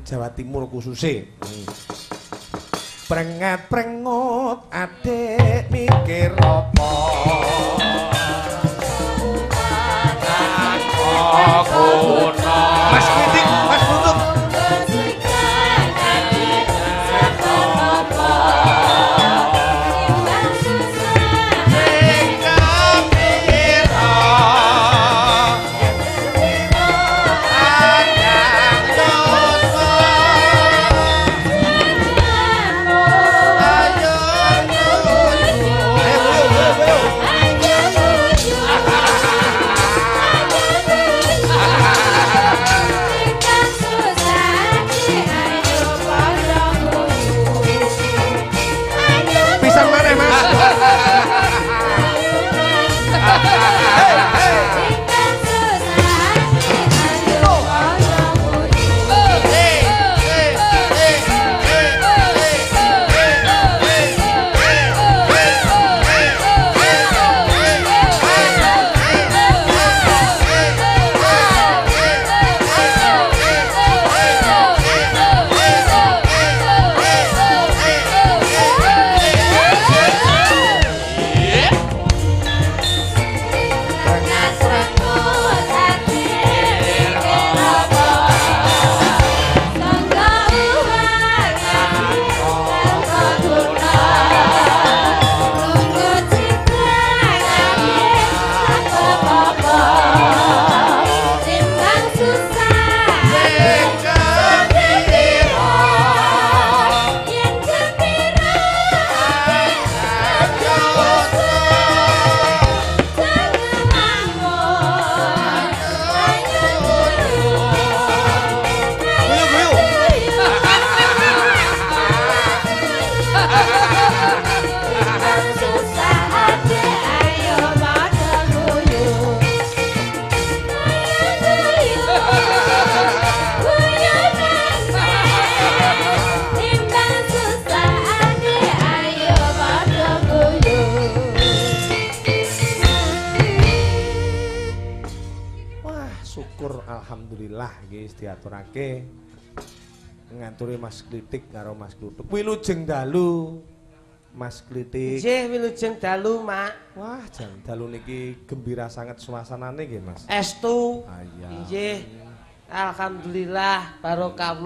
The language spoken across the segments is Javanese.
Jawa Timur khususnya. Prengat-prengot adek mikir apa? Mas Kritik, Mas Lutut. Alhamdulillah guys diaturake nganturi Mas Kritik karo Mas Kluthuk. Wilujeng dalu Mas Kritik. Nggih wilujeng dalu, Mak. Wah, jan dalu niki gembira sangat suasanane nggih, Mas. Estu. Iya. Nggih. Alhamdulillah barokah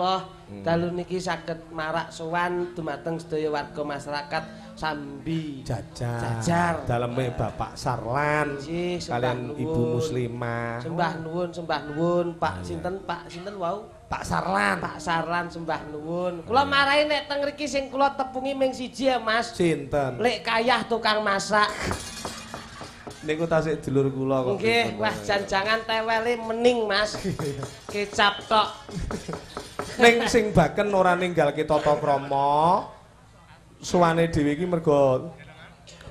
dalu niki saged marak sowan dumateng sedaya warga masyarakat sambi jajar daleme Bapak Sarlan kalian Ibu Muslimah. Sembah nuwun Pak sinten wau? Pak Sarlan. Pak Sarlan sembah nuwun. Kula marahi nek teng mriki sing kula tepungi ming siji ya, Mas. Sinten? Lek Kayah tukang masak. Niku tasik dulur kula kok. Nggih, wah jangan tewele mening, Mas. Kecap tok. Ning sing baken ora ninggalke tata krama. Suwane dhewe iki mergo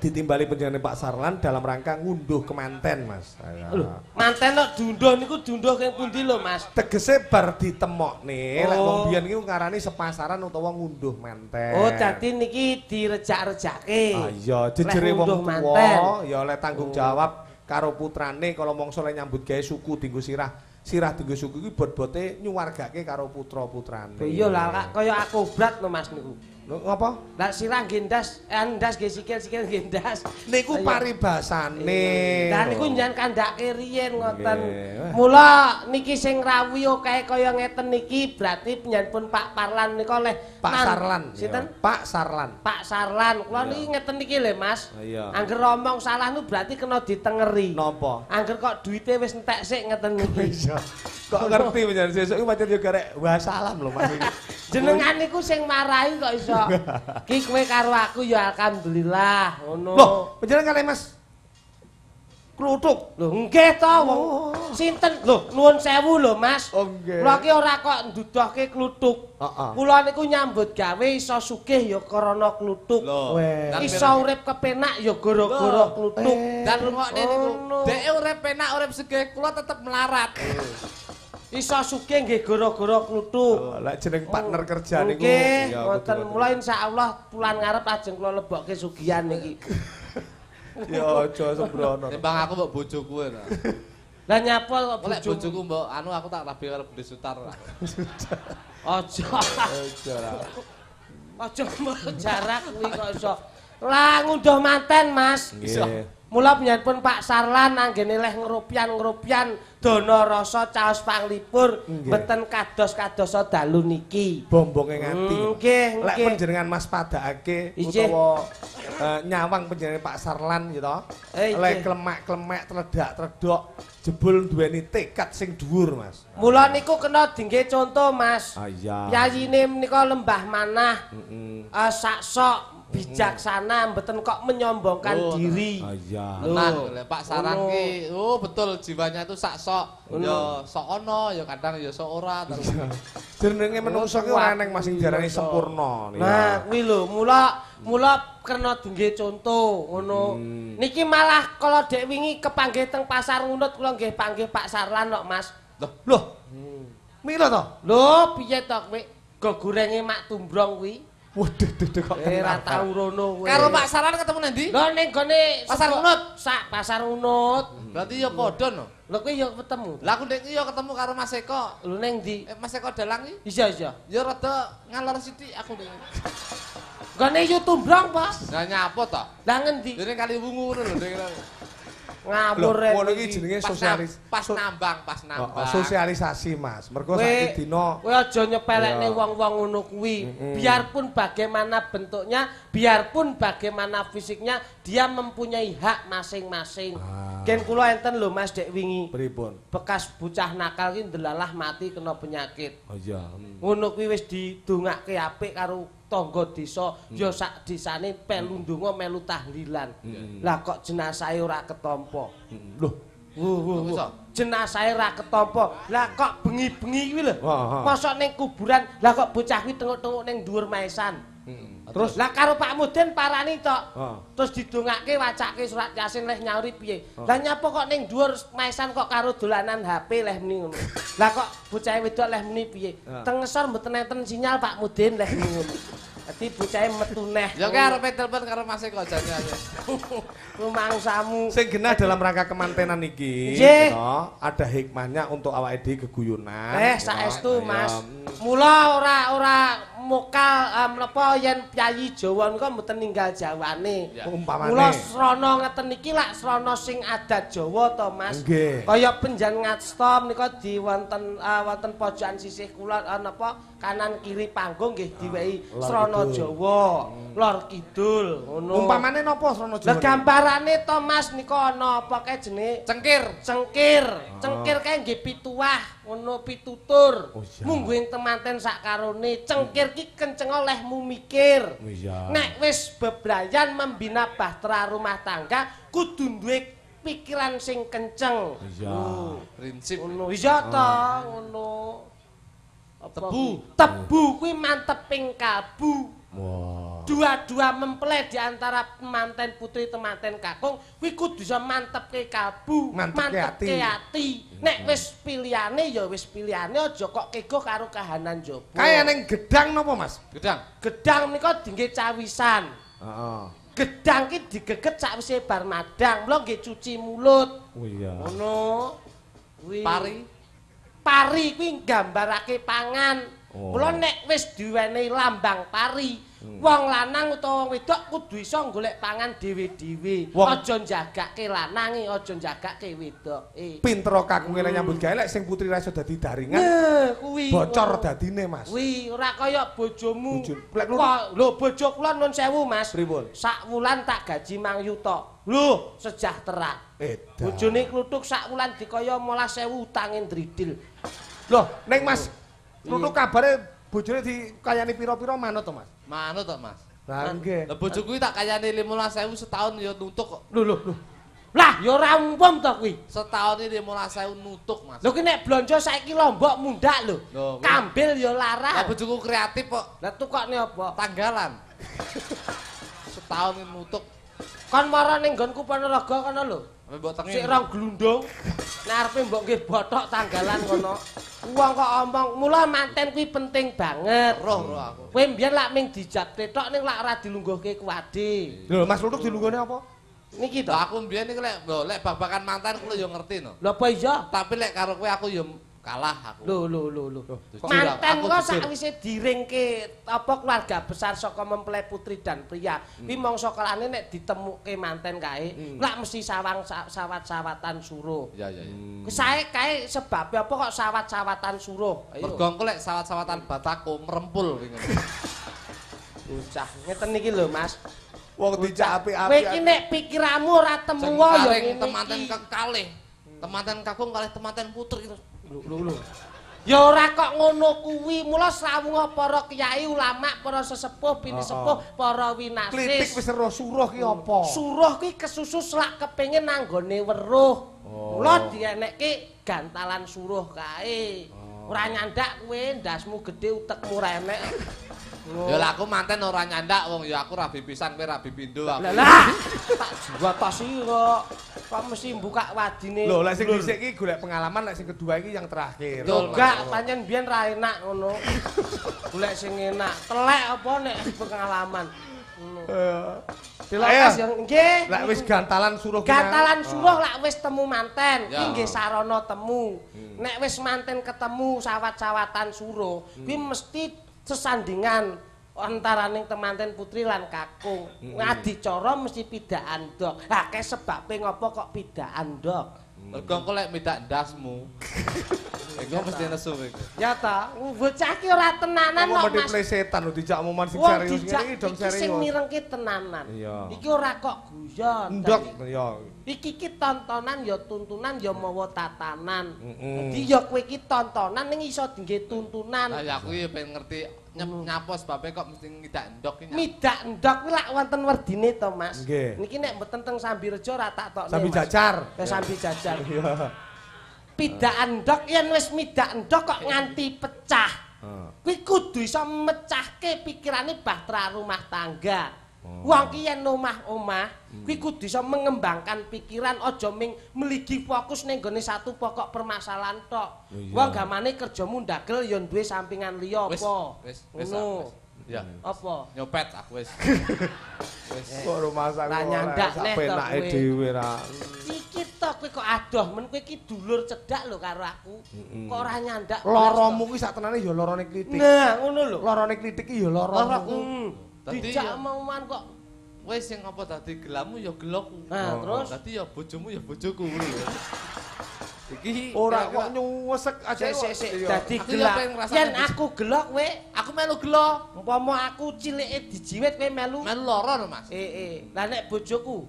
ditimbali panjenengane Pak Sarlan dalam rangka ngunduh kemanten, Mas. Lho, manten kok dunduh niku dunduh keng pundi lho, Mas? Tegese bar ditemokne, lek wong biyen iki ngarani sepasaran utawa ngunduh manten. Oh, dadi niki direjak-rejake. Ah iya, jejere wong tuwa ya oleh tanggung jawab karo putrane kalau mongso le nyambut gawe suku dienggo sirah dienggo suku iki bot-bote nyuwargake karo putra-putrane. Iya lah, kaya akobrat lho Mas niku. Ngapa? Lah sirah ngendas, ndas nggih sikil-sikil ngendas. Niku paribasane. Lah niku njan kandhake riyen ngoten. Mula niki sing rawi kae kaya ngeten niki berarti panjenengan Pak Parlan nika oleh Pak Sarlan. Sinten? Pak Sarlan. Pak Sarlan. Kula niki ngeten niki lho Mas. Iya. Angger omong salah nu berarti kena ditengeri. Napa? Angger kok duite wis entek sik ngeten niki. Kok ngerti panjenengan sesuk iki pancen yo garek wassalam lho Mas iki. Jenengan niku sing marahi kok iso. Ki kowe karo aku ya alhamdulillah ngono. Loh, panjenengan kali Mas Kluthuk. Lho nggih to wong sinten? Lho nuwun sewu lho Mas. Oh nggih. Kula ki ora kok ndudohke Kluthuk. Heeh. Kula niku nyambut gawe iso sugih ya karana Kluthuk. Iso urip kepenak ya gara-gara Kluthuk. Dan rungokne niku, dhek urip penak urip sugih kula tetep melarat. Iso sugih nggih gara-gara Kluthuk. Lek jeneng partner kerja niku nggih, ngoten. Mula insyaallah bulan ngarep ajeng kula lebokke sugihan niki. Ya aja sembrono. Timbang aku mbok bojo kowe ta. Lah nyapa Lek bojoku mbok anu aku tak rabi karo Budi Sutar. Aja. Aja lah. Aja jarak kuwi kok iso. Lah ngunduh manten, Mas. Nggih. Mula penyanpun Pak Sarlan anggene leh ngrupyan dana rasa caos panglipur mboten kados-kadosa dalu niki. Bombonge ngati. Nggih, Lek nggih. panjenengan Mas padakake Ijih. utawa nyawang panjenengan Pak Sarlan gitu. Lek klemek-klemek tredak-tredok jebul duweni tekad sing dhuwur, Mas. Mula niku kena dingge contoh, Mas. Ah iya. Piyayine menika lembah manah. Saksok bijaksana mboten kok menyombongkan diri. Ah iya. Tenan lek Pak Sarang ki, betul jiwanya itu sak sok. Ya sok ono, ya kadang ya sok ora terus. Jenenge menungso ki ora neng masing diarani sempurna. Nah, kuwi lho, mula kena dingge contoh ngono. Niki malah kala dek wingi kepanggih teng Pasar Ngunut kula nggih panggih Pak Sarlan kok, Mas. Loh. Mila to? Lho, piye to kowe? Go gorenge mak tumbrong kuwi. Waduh, kok Ora tau rono kowe. Karo Pak Sarlan ketemu nendi? Lho ning gone Pasar Ngunut. Sak Pasar Ngunut. Berarti ya padha no. Lho kowe ya ketemu. Lah aku nek ya ketemu karo Mas Eko. Lho ning ndi? Mas Eko dalang iki Iya. ya rada ngalor sithik aku nek. Gone yu tumbrong, Pak. Lah nyapa to? Lah ngendi? Dene kali wungu ngono lho nek. Ngawur ngono iki jenenge Pas nambang. sosialisasi, Mas. Mergo Kowe- saiki dina Kowe aja nyepelekne wong-wong ngono kuwi. Biarpun bagaimana bentuknya, biarpun bagaimana fisiknya, dia mempunyai hak masing-masing. Gen kula enten lho Mas dek wingi. pripun? Bekas bocah nakal ki ndelalah mati kena penyakit. Oh iya. Ngono kuwi wis didongake apik karo tangga desa, ya sak desane melu ndonga melu tahlilan. Lah kok jenazahe ora ketampa. Loh, Jenazahe ora ketampa. Lah kok bengi-bengi kuwi lho. Wah. Mosok ning kuburan, lah kok bocah kuwi tenguk-tenguk ning dhuwur maesan. Terus lah karo Pak Mudin parani tok. Terus didongake wacake surat Yasin leh nyauri piye. Lah nyapa kok ning dhuwur maesan kok karo dolanan HP leh muni ngono. Lah kok bocah wedok leh muni piye. Teng ngesor mboten enten sinyal Pak Mudin leh muni ngono. Dadi bocahe metu neh. Ya ki arep telepon karo Mas Eko jane aja. Rumangsamu. sing genah dalam rangka kemantenan iki, Nggih. gitu, ada hikmahnya untuk awake dhewe geguyunan. Saestu Ya, Mas. Mula ora mokal menapa yen pyayi Jawa niku mboten ninggal jawane. Umpamane. Mula srana ngeten iki lak srana sing adat Jawa to Mas. Nggih. Kaya penjangat menika di wonten wonten pojokan sisih kulon napa kanan kiri panggung nggih diwehi srana Jawa, lor kidul ngono. Umpamane napa srana Lah Jawa? gambarane to Mas nika ana apa kae jenenge Cengkir. Cengkir kae nggih pituwah, ngono pitutur. Oh, iya. Mungguing temanten sakarone, cengkir ki kenceng olehmu mikir. Oh, iya. Nek wis bebrayan membina bahtera rumah tangga, kudu duwe pikiran sing kenceng. Iya. Prinsip. Ngono iya ta, ngono. Apa Tebu. kuwi? Tebu kuwi manteping kalbu. Wah. Dua-dua mempelai di antara manten putri temanten kakung kuwi kudu iso mantepke kalbu, Mantepke ati. Nek wis pilihane ya wis pilihane aja kok kego karo kahanan jaba. Kaya ning gedang napa, Mas? Gedang. Gedang menika dingge cawisan. Heeh. Gedang ki digeget sakwise bar madang, mula nggih cuci mulut. Oh iya. Ngono. Kuwi Pari kuwi nggambarake pangan. Oh. Mula nek wis diwenehi lambang pari, wong lanang utawa wong wedok kudu iso golek pangan dhewe-dhewe. Aja njagake lanange, aja njagake wedoke. Pinter kakunge nek nyambut gawe lek sing putri ra iso dadi daringan. Kuwi Bocor dadine, Mas. Kuwi ora kaya bojomu. Lek Lho bojo kula nun sewu, Mas. Pripun? Sak wulan tak gaji mang yuta. Lho, sejahtera. Edan. Bojone kluthuk sak wulan dikaya 12.000 utange ndridil. Loh, ning Mas, nutuk kabare bojone dikayani pira-pira manut to, Mas? manut to, Mas. Lah nggih. Lah bojoku iki tak kayane 15.000 setahun ya nutuk kok. Lho. Lah, ya ora umum to kuwi. Setahun iki 15.000 nutuk, Mas. Lho ki nek blonjo saiki Lombok mundak lho. Lho, kuwi- Kambil ya Lah larang. bojoku kreatif kok. Lah tukokne apa? Tanggalan. Setahun iki nutuk. Kon mara ning nggonku Ponorogo kono lho. Sampe mbok tengi. Sik rong glundung. Nek arepe mbok nggih bothok tanggalan kono. Wong kok omong, mula manten kuwi penting banget. Roh aku. Kowe mbiyen lak ming dijak tok ning lak ora dilungguhke kuwade. Lho, Mas Lutuk dilunggone apa? Niki to. Aku mbiyen iki lek babakan mantan kuwi yo ngerti no. Lho apa iya? Tapi lek karo kowe aku yo kalah aku. Lho. Manten kok sakwise diringke apa keluarga besar saka mempelai putri dan pria. Kuwi mangsa kalane nek ditemuke manten kae, lak mesti sawat-sawatan suruh. Iya. Sae kae sebabe apa kok sawat-sawatan suruh? Mergo engko lek sawat-sawatan bataku merempul kuwi. Bocah, ngeten iki lho, Mas. Wong dijak apik-apik. Kowe iki nek pikiranmu ora temu ya ngene temanten kekalih. Temanten kakung kalih temanten putri terus. Lho. Ya ora kok ngono kuwi. Mula srawunga para kiai ulama, para sesepuh, bini sepuh, para winasis. Klitik wis ero suruh ki apa? Suruh ki kesusus lak kepengin nanggone weruh. Mula dienekke gantalan suruh kae. Ora nyandak kowe, ndasmu gedhe utekmu renek. Ya lah aku manten ora nyandak wong ya aku rabi pisan kowe rabi pindho aku. Lah tak jiwa tos iki kok mesti buka wadine. Lho lek sing dhisik iki golek pengalaman, lek sing kedua iki yang terakhir. Yo gak pancen biyen ra enak ngono. Golek sing enak. Telek apa nek pengalaman. Ngono. Dilakas yang nggih. Lek wis gantalan suruh gantalan suruh lak wis temu manten. Iki nggih sarana temu. Nek wis manten ketemu sawat-sawatan suruh, kuwi mesti sesandingan antaraning temanten putri lan kakung. Adicara mesti pidaan ndok. Lah ke sebabe ngopo kok pidaan ndok? Mergo engko lek midak ndasmu. Engko mesti nesu kowe. Ya ta, bocah ki ora tenanan kok. Mas. Kok setan lho dijak momen sing serius ngene iki dong serius. Sing mirengke tenanan. Iki ora kok guyon. Ndok ya. Iki ki tontonan ya tuntunan ya mawa tatanan. Dadi ya kowe iki tontonan ning iso diengge tuntunan. Lah ya aku ya pengen ngerti nyapa sebabe kok mesti ngidak ndok iki. Midak ndok kuwi lak wonten werdine to, Mas. Nggih. Niki nek mboten teng Sambirejo ra tak tokne. Sambi jajar. Sambi jajar. Iya. Pidakan ndok yen wis midak ndok kok nganti pecah. Kuwi kudu iso mecahke pikirane bahtera rumah tangga. Wong ki yen omah-omah kuwi kudu iso mengembangkan pikiran aja ming mligi fokus ning gone satu pokok permasalahan tok. Wong gamane kerjamu ndagel ya duwe sampingan liya apa. Wis. Ya. Apa? Nyopet aku wis. Kok rumah sang ora nyandak neh to penake dhewe ra. Iki to kowe kok adoh men kowe iki dulur cedhak lho karo aku. Kok ora nyandak. Loromu kuwi sak tenane ya lorone klitik. Nah, ngono lho. Lorone klitik iki ya loromu. Dijak omongan kok wis sing apa dadi gelamu ya gelokku. Nah, terus dadi ya bojomu ya bojoku ngono lho. Iki ora kok nyuwesek aja sik dadi gelak. Yen aku gelok kowe, aku melu gelo. Umpama aku cilike dijiwit kowe melu lara lho, Mas. Lah nek bojoku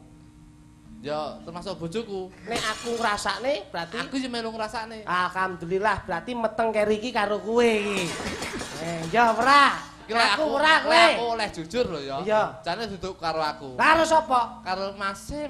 ya termasuk bojoku. Nek aku ngrasakne berarti aku yo melu ngrasakne. Alhamdulillah berarti meteng keri iki karo kowe iki. Ya ora. Aku ora kowe. Aku oleh jujur lho ya. Iya. Jane duduk karo aku. Karo sapa? Karo Mase.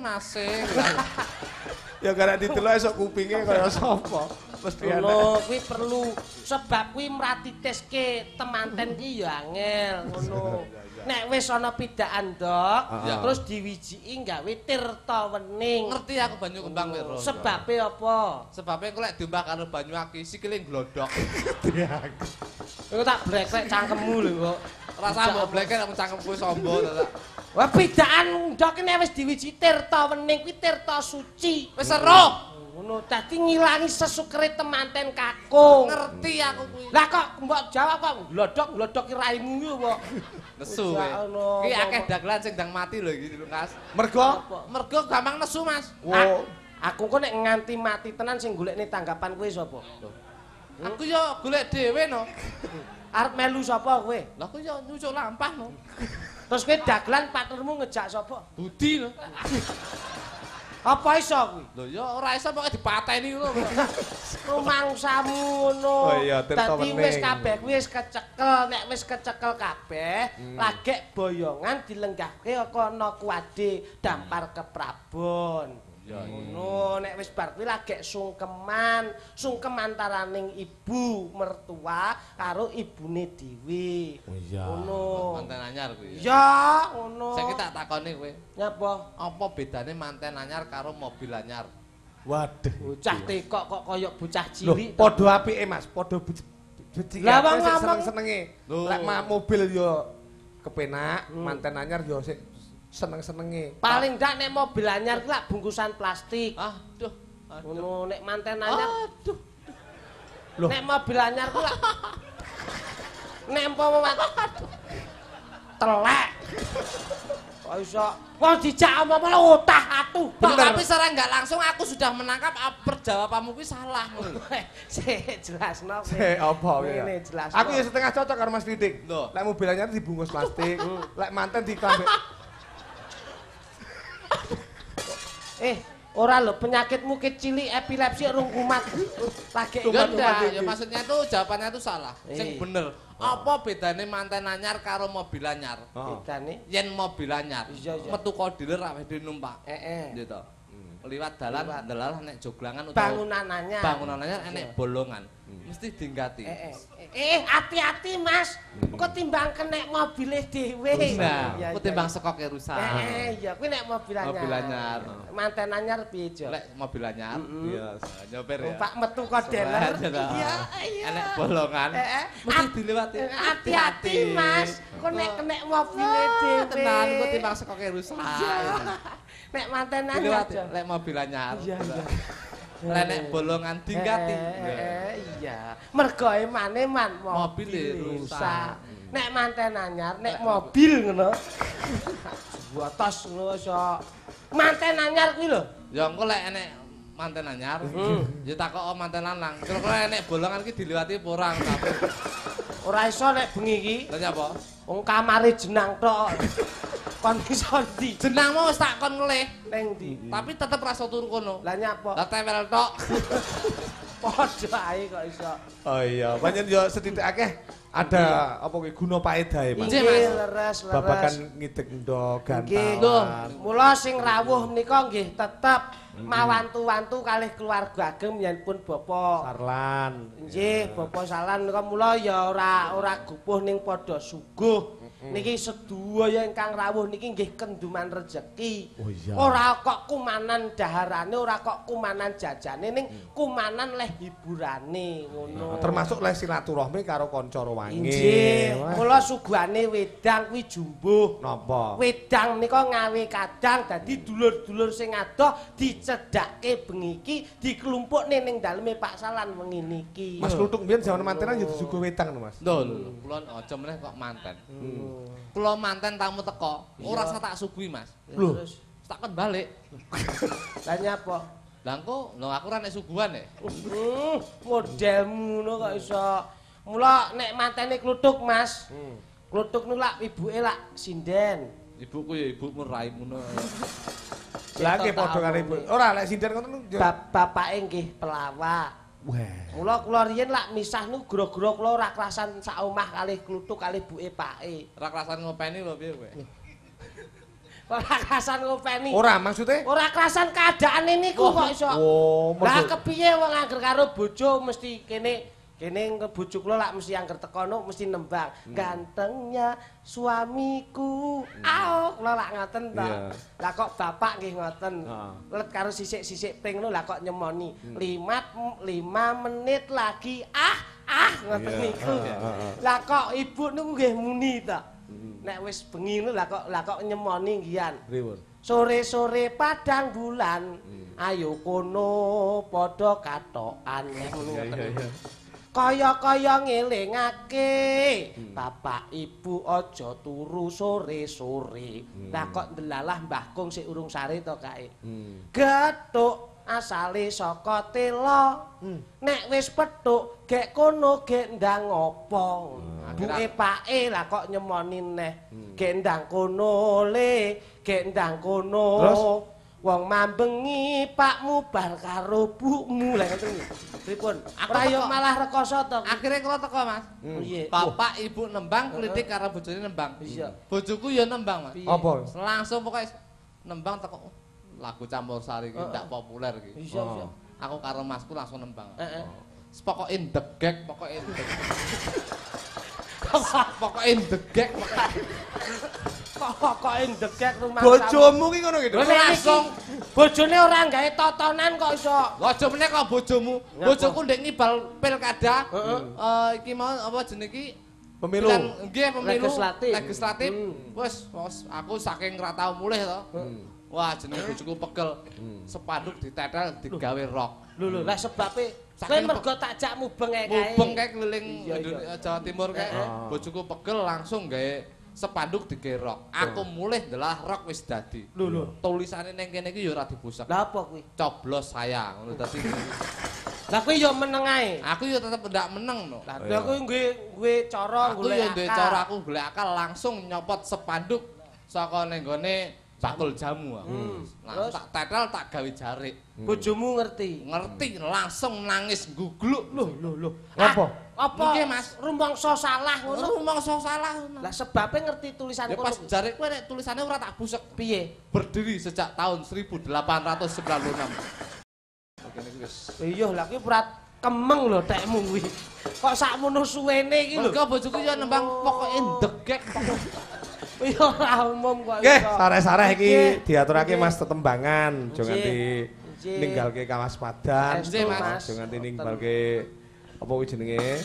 Ya gara ditelok esuk kupinge kaya sapa. Mesti ana. Kuwi perlu sebab kuwi mratiteske temanten ki ya angel ngono. Nek wis ana pidakan ndok, terus diwijiki gawe tirta wening. Ngerti aku banyu kembang wiro. Sebabe apa? Sebabe engko lek diombak karo banyu aki sikile glodok. Iku tak breklek cangkemmu lho kok. Rasa mbok bleke nek cangkemku sombo ta. Wah pidakan ndok nek wis diwiji tirta wening kuwi tirta suci. Wis seruh. Ngono dadi ngilangi sesukere temanten kakung. Ngerti aku kuwi. Lah kok mbok jawab kok glodok ki raimu ki apa? Nesu kowe. Ki akeh dagelan sing ndang mati lho iki Lukas. Mergo gampang nesu, Mas. Aku kok nek nganti mati tenan sing golekne tanggapan kowe sapa? Aku yo golek dhewe no. Arep melu sapa kowe? Lah aku yo nyucuk lampah no. Terus kowe dagelan partnermu ngejak sapa? Budi no. Apa iso kuwi? Lho ya ora iso pokoke dipateni ngono. Rumangsamu ngono. Oh iya, tirta dadi wening. wis kabeh kuwi wis kecekel, nek wis kecekel kabeh, lagek boyongan dilenggahke ana kuwade dampar ke Prabon. Ngono, nek wis bar kuwi lagek sungkem antaraning ibu mertua karo ibune dhewe. Ngono. Manten anyar kuwi. Ya, ngono. Saiki tak takoni kowe. Nyapa? Apa bedane manten anyar karo mobil anyar? Waduh. Bocah tekok kok kaya bocah Loh, cilik. padha apike Mas, padha becik. Lah wong ngomong seneng-senenge. Lek mobil yo kepenak, manten anyar yo sik seneng-senenge. Paling ndak nek mobil anyar ku lak bungkusan plastik. Aduh. Ngono nek manten anyar. Aduh. Loh. Nek mobil anyar ku lak nek umpama telek. Kok iso wong dijak omong utah atuh. Tapi secara enggak langsung aku sudah menangkap perjawabanmu kuwi salah ngono. Sik jelasno. Sik apa ya? Ngene jelasno. Aku ya setengah cocok karo Mas Didik. Lek mobil anyar dibungkus plastik, lek manten diklambe. Ora lho penyakitmu kecili epilepsi rung kumat. Lagi ya maksudnya itu jawabannya itu salah. Sing bener. Apa bedane manten anyar karo mobil anyar? Bedane yen mobil anyar metu ka dealer awake dhewe numpak. Gitu. Liwat dalan ndelalah nek joglangan utawa bangunan anyar enek bolongan. Mesti dinggati. Hati-hati Mas. Engko timbang kenek mobile dhewe. Nah, engko timbang sekoke rusak. Iya, kuwi nek mobil anyar. Mobil anyar. Manten anyar piye, Jo? Lek mobil anyar. Iya, nyopir ya. Pak metu ka dealer. Iya, enek bolongan. Mesti dilewati. Hati-hati Mas. Engko nek kenek mobile dhewe. Tenan, engko timbang sekoke rusak. Nek manten anyar, lek mobil anyar. Iya. Lenek bolongan dinggati. Iya. Mergo emane mobil rusak. Nek manten anyar, nek mobil ngono. Buatos ngono iso. Manten anyar kuwi lho. Ya engko lek enek manten anyar, ya takok manten lanang. Kira-kira enek bolongan iki diliwati apa ora tapi. Ora iso nek bengi iki. Lha nyapa? Wong kamare jenang tok. Kon iso ndi? Jenangmu wis tak kon ngelih ning ndi? Tapi tetep rasa turu kono. Lah nyapa? Lah tempel tok. Padha ae kok iso. Oh iya, pancen yo setitik akeh ada apa kuwi guna paedahe, Mas. Nggih, leres. Babakan ngidek ndok Nggih, gantalan. mula sing rawuh menika nggih tetep mawantu-wantu kalih keluarga ageng yen pun Bapak Sarlan. Nggih, Bapak Salan menika mula ya ora gupuh ning padha suguh. Niki sedaya ingkang rawuh niki nggih kenduman rejeki. Oh iya. Ora kok kumanan daharane, ora kok kumanan jajane ning kumanan leh hiburane ngono. Termasuk leh silaturahmi karo kanca rowange. Nggih, mula suguhane wedang kuwi jumbuh. Napa? Wedang nika ngawe kadang dadi dulur-dulur sing adoh dicedhakke bengi iki diklumpukne ning daleme Pak Salan wengi niki. Mas Kluthuk mbiyen jaman mantenan ya disuguh wedang lho, Mas. Lho, kula aja meneh kok manten. Kula manten tamu teko, ora usah tak suguhi, Mas. Lho, tak kon balik. Lah nyapa? Lah engko lho aku ora nek suguhan ya. Modelmu ngono kok iso. Mula nek mantene Kluthuk, Mas. Kluthuk niku lak ibuke lak sinden. Ibuku ya ibumu raimu ngono. lah nggih padha karo ibu. Ora lek sinden ngoten Bapake nggih pelawak. Wah. Mula kula riyen lak misah niku gro-gro kula ora krasan sak omah kalih Kluthuk kalih ibuke pake. Ora krasan ngopeni lho piye kowe. Ora krasan ngopeni. Ora maksudnya? Ora krasan keadaane niku kok iso. Oh, lah kepiye wong angger karo bojo mesti kene bojo kula lak mesti angger teko no mesti nembang gantengnya suamiku. Kula lak ngoten to. Lah kok bapak nggih ngoten. Let karo sisik-sisik ping ngono lah kok nyemoni 5 menit lagi ngoten niku. Lah kok ibu niku nggih muni to. Nek wis bengi ngono lah kok nyemoni ngian. Sore-sore padang bulan ayo kono padha katokan ngono. Kaya-kaya ngelingake bapak ibu aja turu sore-sore. Lah kok ndelalah Mbah Kung sik urung sare to kae. Gethuk asale saka tela. Nek wis pethuk gek kono gek ndang apa. Buke pake lah kok nyemoni neh. Gek ndang kono le, gek ndang kono. Wong mambengi pakmu bar karo bukmu lah ngoten iki. Pripun? Ora yo malah rekoso to. Akhire kula teko, Mas. Bapak ibu nembang klitik karo bojone nembang. Iya. Bojoku ya nembang, Mas. Apa? Langsung pokoke nembang teko lagu campursari iki ndak populer iki. Iya. Aku karo Masku langsung nembang. Heeh. Pokoke ndegek, pokoke ndegek. Pokoke ndegek, Pokoke ndegek rumah bojomu ki ngono gitu. Langsung bojone ora gawe totonan kok iso. Aja meneh kok bojomu. Bojoku ndek ngibal pilkada. Iki mau apa jenenge iki Pemilu. Nggih, pemilu legislatif. Wis aku saking ra tau mulih to. Wah, jenenge bojoku pegel. Spanduk ditetel digawe rok. Lho, lah sebabe kowe mergo takjak mubeng kae. Mubeng kae keliling Jawa Timur kae. Bojoku pegel langsung gawe spanduk digerok. Aku mulih ndelah rok wis dadi. Lho. Tulisane ning kene iki ya ora dibusek. Lah apa kuwi? Coblos saya ngono dadi. Lah kuwi yo meneng ae. Aku yo tetep ndak meneng no. Lah kuwi duwe cara golek akal. Aku yo duwe cara aku golek akal langsung nyopot spanduk saka ning gone bakul jamu aku. Lah tak tetel tak gawe jarik. Bojomu ngerti? Ngerti langsung nangis gugluk. Loh. Apa? Apa? Nggih, Mas. Rumangsa salah ngono. Rumangsa salah. Lah sebabnya ngerti tulisan ya pas jarik kowe nek tulisane ora tak busek. Piye? Berdiri sejak tahun 1896. Oke niku wis. Iya lah kuwi ora kemeng lho tekmu kuwi. Kok sakmono suwene iki lho. Mergo bojoku yo nembang pokoke ndegek. Iya ora umum kok. Nggih, sareh-sareh iki diaturake Mas tetembangan, aja nganti ninggalke kawaspadan. Aja nganti ninggalke apa kuwi jenenge?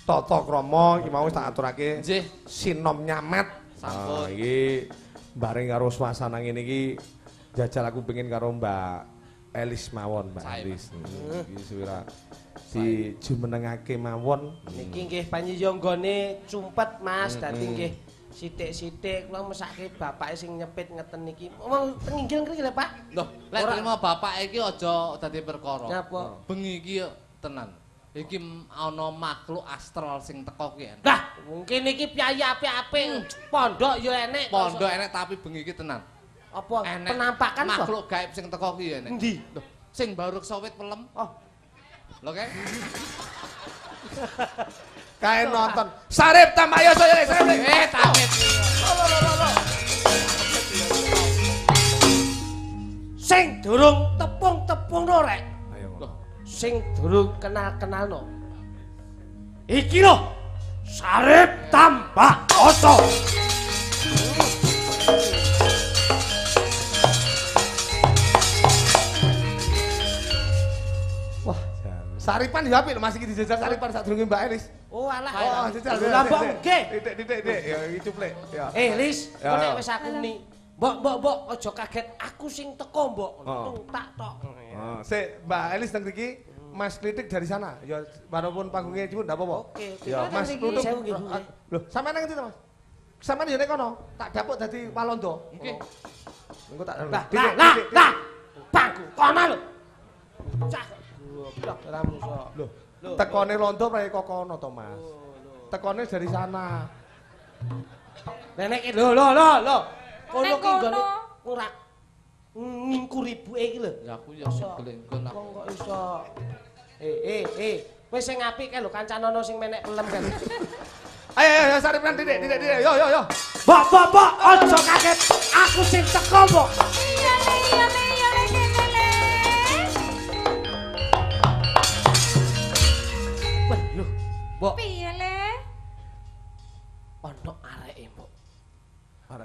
Tata krama iki mau wis tak aturake. Nggih, sinom nyamet. Sampun. Iki bareng karo suasana ngene iki jajal aku pengen karo Mbak Elis mawon, Mbak Elis. Iki suwira di jumenengake mawon. Niki nggih panjenenggane cumpet Mas, dadi nggih sithik-sithik kula mesake bapake sing nyepit ngeten niki. Mau tenginggil ngriki lho, Pak. Loh, lek trimo bapak iki aja dadi perkara. Napa? Bengi iki tenan. Iki ana makhluk astral sing teko ki. Lah, mungkin iki piyayi apik-apik. Pondok yo enek. Pondok enek tapi bengi iki tenan. Apa Enek penampakan kok? makhluk gaib sing teko ki enek. Endi? Loh, sing baruk sawit pelem. Oh, Lho kae. Kae nonton. Sarip Tamayo saya sarip. Tamit. sing durung tepung-tepungno rek. Ayo. Sing durung kenal-kenalno. Iki lho. Sarip Tambak Oto. Wah, saripan ya apik lho Mas iki dijajal saripan sadurunge Mbak Elis. Oh alah. Oh, jajal. Lah mbok nggih. Titik. Ya iki cuplek. Ya. Lis, kok nek wis aku ni. Mbok, aja kaget. Aku sing teko, Mbok. Tak tok. Oh, sik Mbak Elis nang mriki Mas kritik dari sana. Ya walaupun panggungnya cuma ndak apa-apa. Oke. Ya Mas tutup. Loh, sampean nang ndi to Mas? Sampean yo nek kono, tak dapuk dadi Walanda. Nggih. Engko tak Lah. Bangku kono lho. Cah. Goblok ora muso. Loh, tekone londo prae kok kono to Mas. Tekone dari sana. Nenek iki lho. Kono ki nggone ora ngingkur ibuke iki lho. Ya aku ya segelengkon aku. Kok iso. Wis sing apik kae lho kancanono sing menek pelem kan. Ayo saripan titik. Yo. Mbok, aja kaget. Aku sing teko, Mbok. Iya le kene le. Wah, lho. Mbok, Piye le? ono areke, Mbok.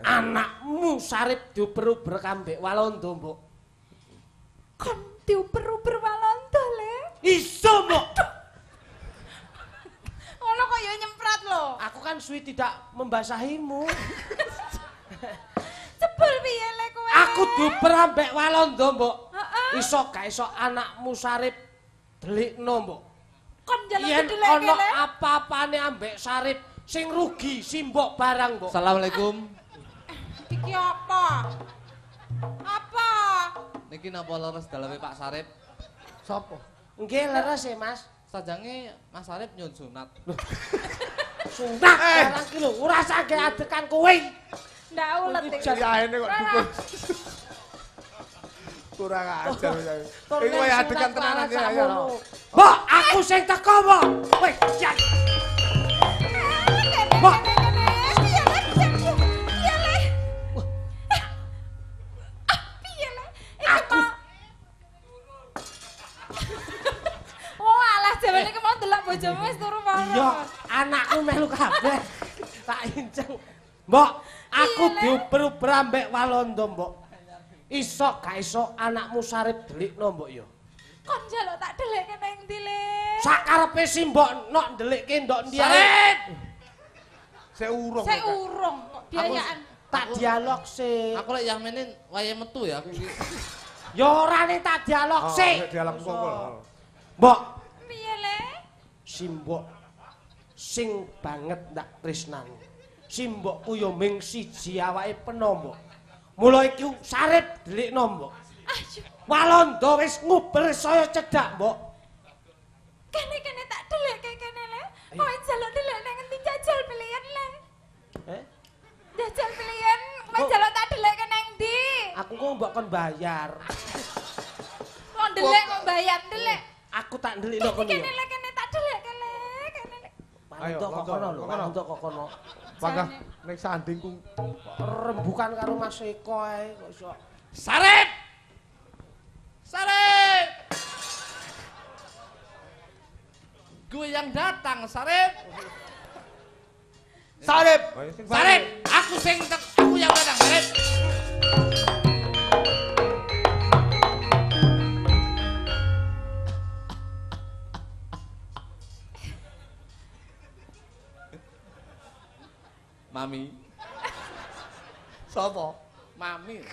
Anakmu Sarip dioper-oper kambek Walanda, Mbok. Kon diuber-uber Walanda le. Iso, Mbok. Ono kok ya nyemprat lho. Aku kan suwi tidak membasahimu. Jebul piye le kowe? Aku dioper ambek Walanda, Mbok. Heeh. Iso gak iso anakmu Sarip delikno, Mbok. Kon njaluk Yen dideleke ana le. apa-apane ambek Sarip sing rugi simbok barang, Mbok. Assalamualaikum. Iki apa? Apa? Niki napa leres daleme Pak Sarip? Sopo? Nggih leres ya, Mas. Sajange Mas Sarip nyun sunat. Sunat barang ki lho, ora saged adekan kowe. Ndak ulet iki. Yaene kok dukun. Kurang ajar. Iki kowe adegan tenanan ya. Mbok, aku sing teko, Mbok. Wis, jan. Mbok, aku Jawane iki mau delok bojomu wis turu marang. iya, anakku melu kabeh. Tak inceng. Mbok, aku dioper-oper ambek Walanda, Mbok. Iso gak iso anakmu Sarip delikno, Mbok ya. Kon njaluk tak delekke nang ndi le? Sakarepe si Mbok nok ndelikke ndok ndi ae. Seurung. Seurung kok biayaan. Tak dialog sih. Aku lek yamene wayahe metu ya aku iki. Ya ora nek tak dialog sih. Dialog kok. Mbok. Piye le? Simbok sing banget ndak tresnani. Simbokku ya ming siji awake penombo. Mula iki sarep delikno, Mbok. Ayo. Walanda wis nguber saya cedhak, Mbok. Kene tak deleke kene le. Kok njaluk delek nang endi jajal pilihan le? Jajal pilihan, kok njaluk tak delek nang endi? Aku kok mbok kon bayar. Kok delek kok bayar delek? Aku tak ndelikno kono. Kene tak delek kene le. Ayo, kok kono lho, kok kono. Pagah nek sanding ku rembukan karo Mas Eko ae kok iso. Sarip! Sarip! Gue yang datang, Sarip. Sarip. Sarip, aku yang datang, Sarip. Mami. Sopo? Mami.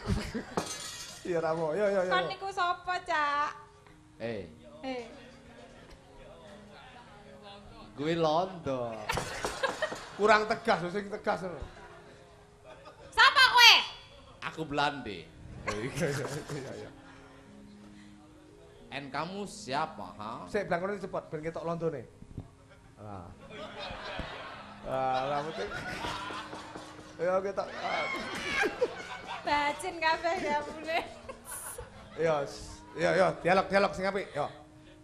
Iya Ramo, yo. Kon niku sapa, Cak? Gue Londo. Kurang tegas, sing tegas. Sapa kowe? Aku Belande. Iya. En kamu siapa, ha? Sik blangkone cepet ben ketok londone. Ah. Rambutnya. Ayo ketok. Bacin kabeh gabune. Yo, dialog sing apik, yo.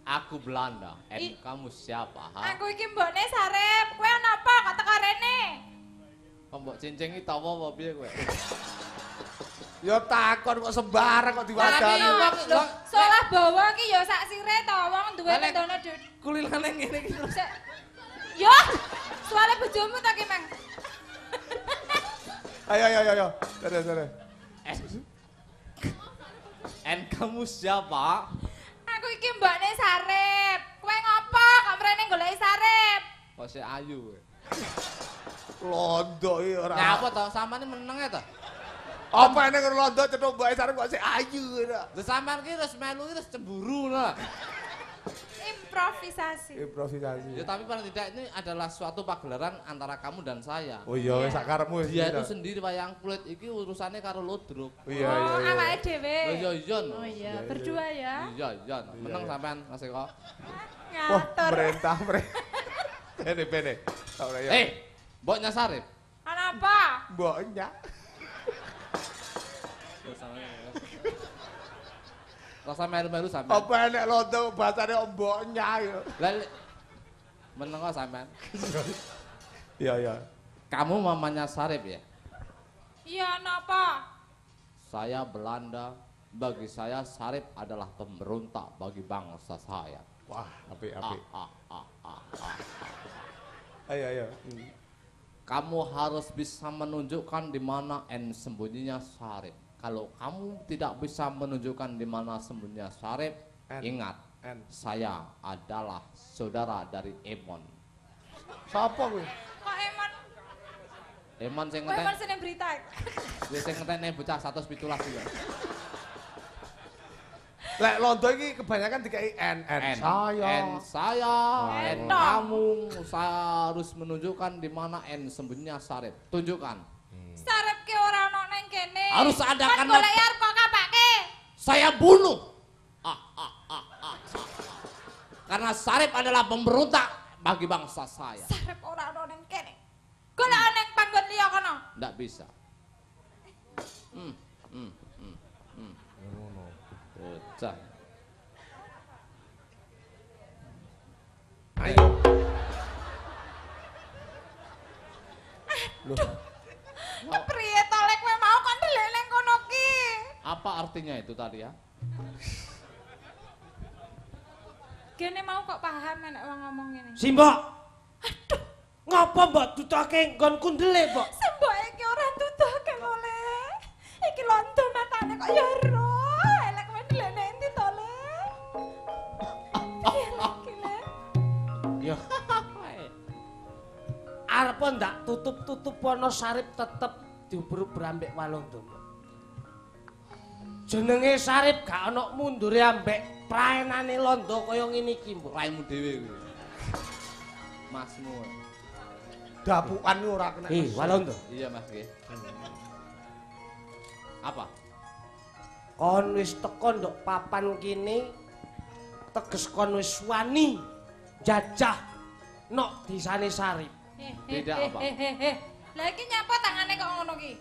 Aku Belanda. Kamu siapa, ha? Aku iki mbokne Sarep. Kowe ana apa kok teko rene? Mbok cincin iki tawa apa piye kowe? Yo takon kok sembarang kok diwadani. Salah bawa iki ya sak sire to wong duwe pendono dhuwit. Kulilane ngene iki terus. Yo, soalnya bojomu ta ki, Mang. Ayo. Sorry. En kamu siapa? Aku iki mbakne Sarep. Kowe ngopo kok mrene goleki Sarep? Kok sik ayu kowe. Londo iki ora. Ya apa to? Samane meneng ya to? Apa nek londo cethuk mbake sarep kok sik ayu ora. Lah sampean ki wis melu ki wis cemburu lho. Improvisasi. Improvisasi. Ya tapi paling tidak ini adalah suatu pagelaran antara kamu dan saya. Oh iya wis sak karepmu wis. Dia itu sendiri wayang kulit iki urusannya karo Lodruk. Iya. Oh, awake dhewe. Oh iya. Oh iya, berdua ya. Iya. Meneng sampean Mas Eko. Wah, Ngatur. merentah. Bene. Mboknya Sarip. Ana apa? Mboknya. Rasa melu-melu sampean. Apa nek londo bahasane mboknya yo. Lah meneng kok sampean. Iya. Kamu mamanya Sarip ya? Iya, ana apa? Saya Belanda. Bagi saya Sarip adalah pemberontak bagi bangsa saya. Wah, apik. Ayo. Kamu harus bisa menunjukkan di mana sembunyinya Sarip. Kalau kamu tidak bisa menunjukkan di mana sembunyinya Sarip, ingat, saya adalah saudara dari Emon. Sapa kuwi? Kok Emon? Emon sing Kowe ngeten. Emon sing berita. Wis sing ngenteni bocah 117 iki. Lek londo iki kebanyakan dikai saya. Kamu saya harus menunjukkan di mana sembunyinya Sarip. Tunjukkan. Sarep ki ora ono ning kene. Harus ada kan golek arep kok kapake. Saya bunuh. Karena Sarip adalah pemberontak bagi bangsa saya. Sarep ora ono ning kene. Golek ning panggon liya kono. Ndak bisa. Bocah. Ayo. Kepriye to lek kowe mau kok ndelek ning kono ki? Apa artinya itu tadi ya? Gene mau kok paham nek wong ngomong ngene. Simbok. Aduh, ngapa mbok tutoke nggonku ndelik, Mbok? Sembok iki ora tutuke oleh. Iki londo matane kok ya ro. Elek kowe ndelek nek endi to le? Ya. arep ndak tutup-tutup ana Sarip tetep diuber-uber ambek Walanda. Jenenge Sarip gak ana mundure ambek praenane Londo kaya ngene iki, Mbok. Raimu dhewe kuwi. Masmu. Dapukan ora kena. Walanda. Iya, Mas nggih. Apa? Kon wis teko nduk papan kene teges kon wis wani jajah nok disane Sarip. Beda apa? Lah iki nyapa tangane kok ngono ki?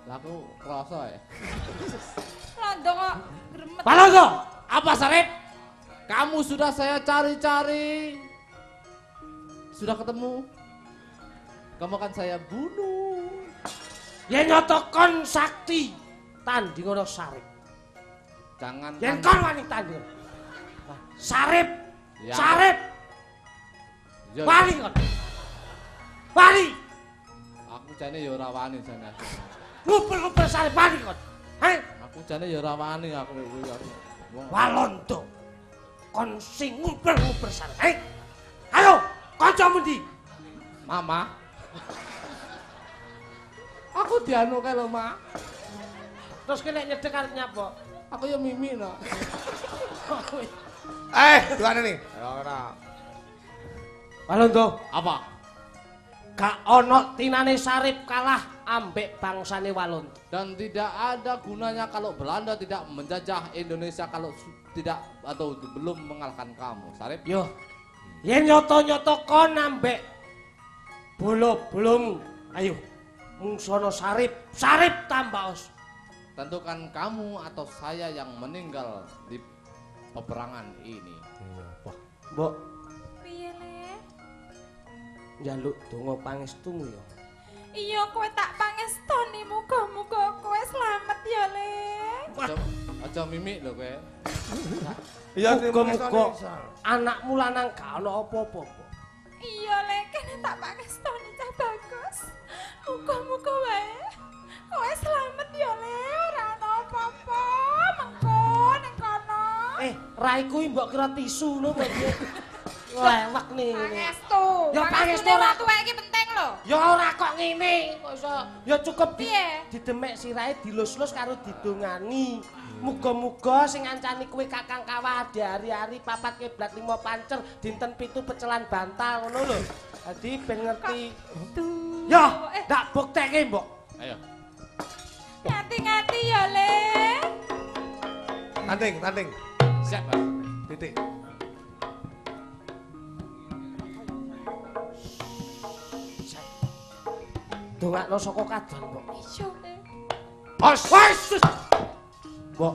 Lah aku krasa ya. Londo kok gremet. Walanda, Apa Sarip? Kamu sudah saya cari-cari. Sudah ketemu. Kamu akan saya bunuh. yen nyotokon sakti tanding ana Sarip. Jangan Yen kon wani tanding. Sarip. Ya. Sarip. Ya, Wani kon. Wani. Aku jane ya ora wani jane. Ngupel-ngupel Sarip wani kon. Heh, Aku jane ya ora wani aku. Walanda. Kon sing ngupel-ngupel Sarip. Heh. Ayo, kancamu ndi? Mama. Aku dianu kae lho, Ma. Terus kene nyedek arep nyapa? Aku ya mimi no. Duane nih. Ya ora. Walanda, Apa? gak ana tinane Sarip kalah ambek bangsane Walanda. Dan tidak ada gunanya kalau Belanda tidak menjajah Indonesia kalau tidak atau belum mengalahkan kamu, Sarip. Yo. Yen nyoto-nyoto kon ambek belum. Ayo. Mungsono Sarip. Sarip tambaos. Tentukan kamu atau saya yang meninggal di peperangan ini. Mbok Piye le? njaluk donga pangestumu ya. Iya kowe tak pangestoni muga-muga kowe slamet ya le. Aja mimik lho kowe. Iya Muga-muga anakmu lanang gak ana apa-apa. Iya le, kene tak pangestoni cah bagus. Muga-muga wae kowe slamet ya le, ora ana apa-apa. Mengko ning kono. Rai kuwi mbok kira tisu lho kok. Lewek nih. Pangestu. Ya pangestu ora ora tuwek iki penting lho. Ya ora kok ngene. Kok iso ya cukup Piye? didemek sirahe dilus-lus karo didongani. Muga-muga sing ngancani kowe Kakang Kawah hari-hari papat kiblat 5 pancer dinten 7 pecelan bantal ngono lho. Dadi ben ngerti. Duh. Ya, ndak bukteke, Mbok. Ayo. Ngati-ngati ya le. Tanding. Siap, Pak. Titik. Dongakno saka kadon, Mbok. Iya le. Wes. Mbok,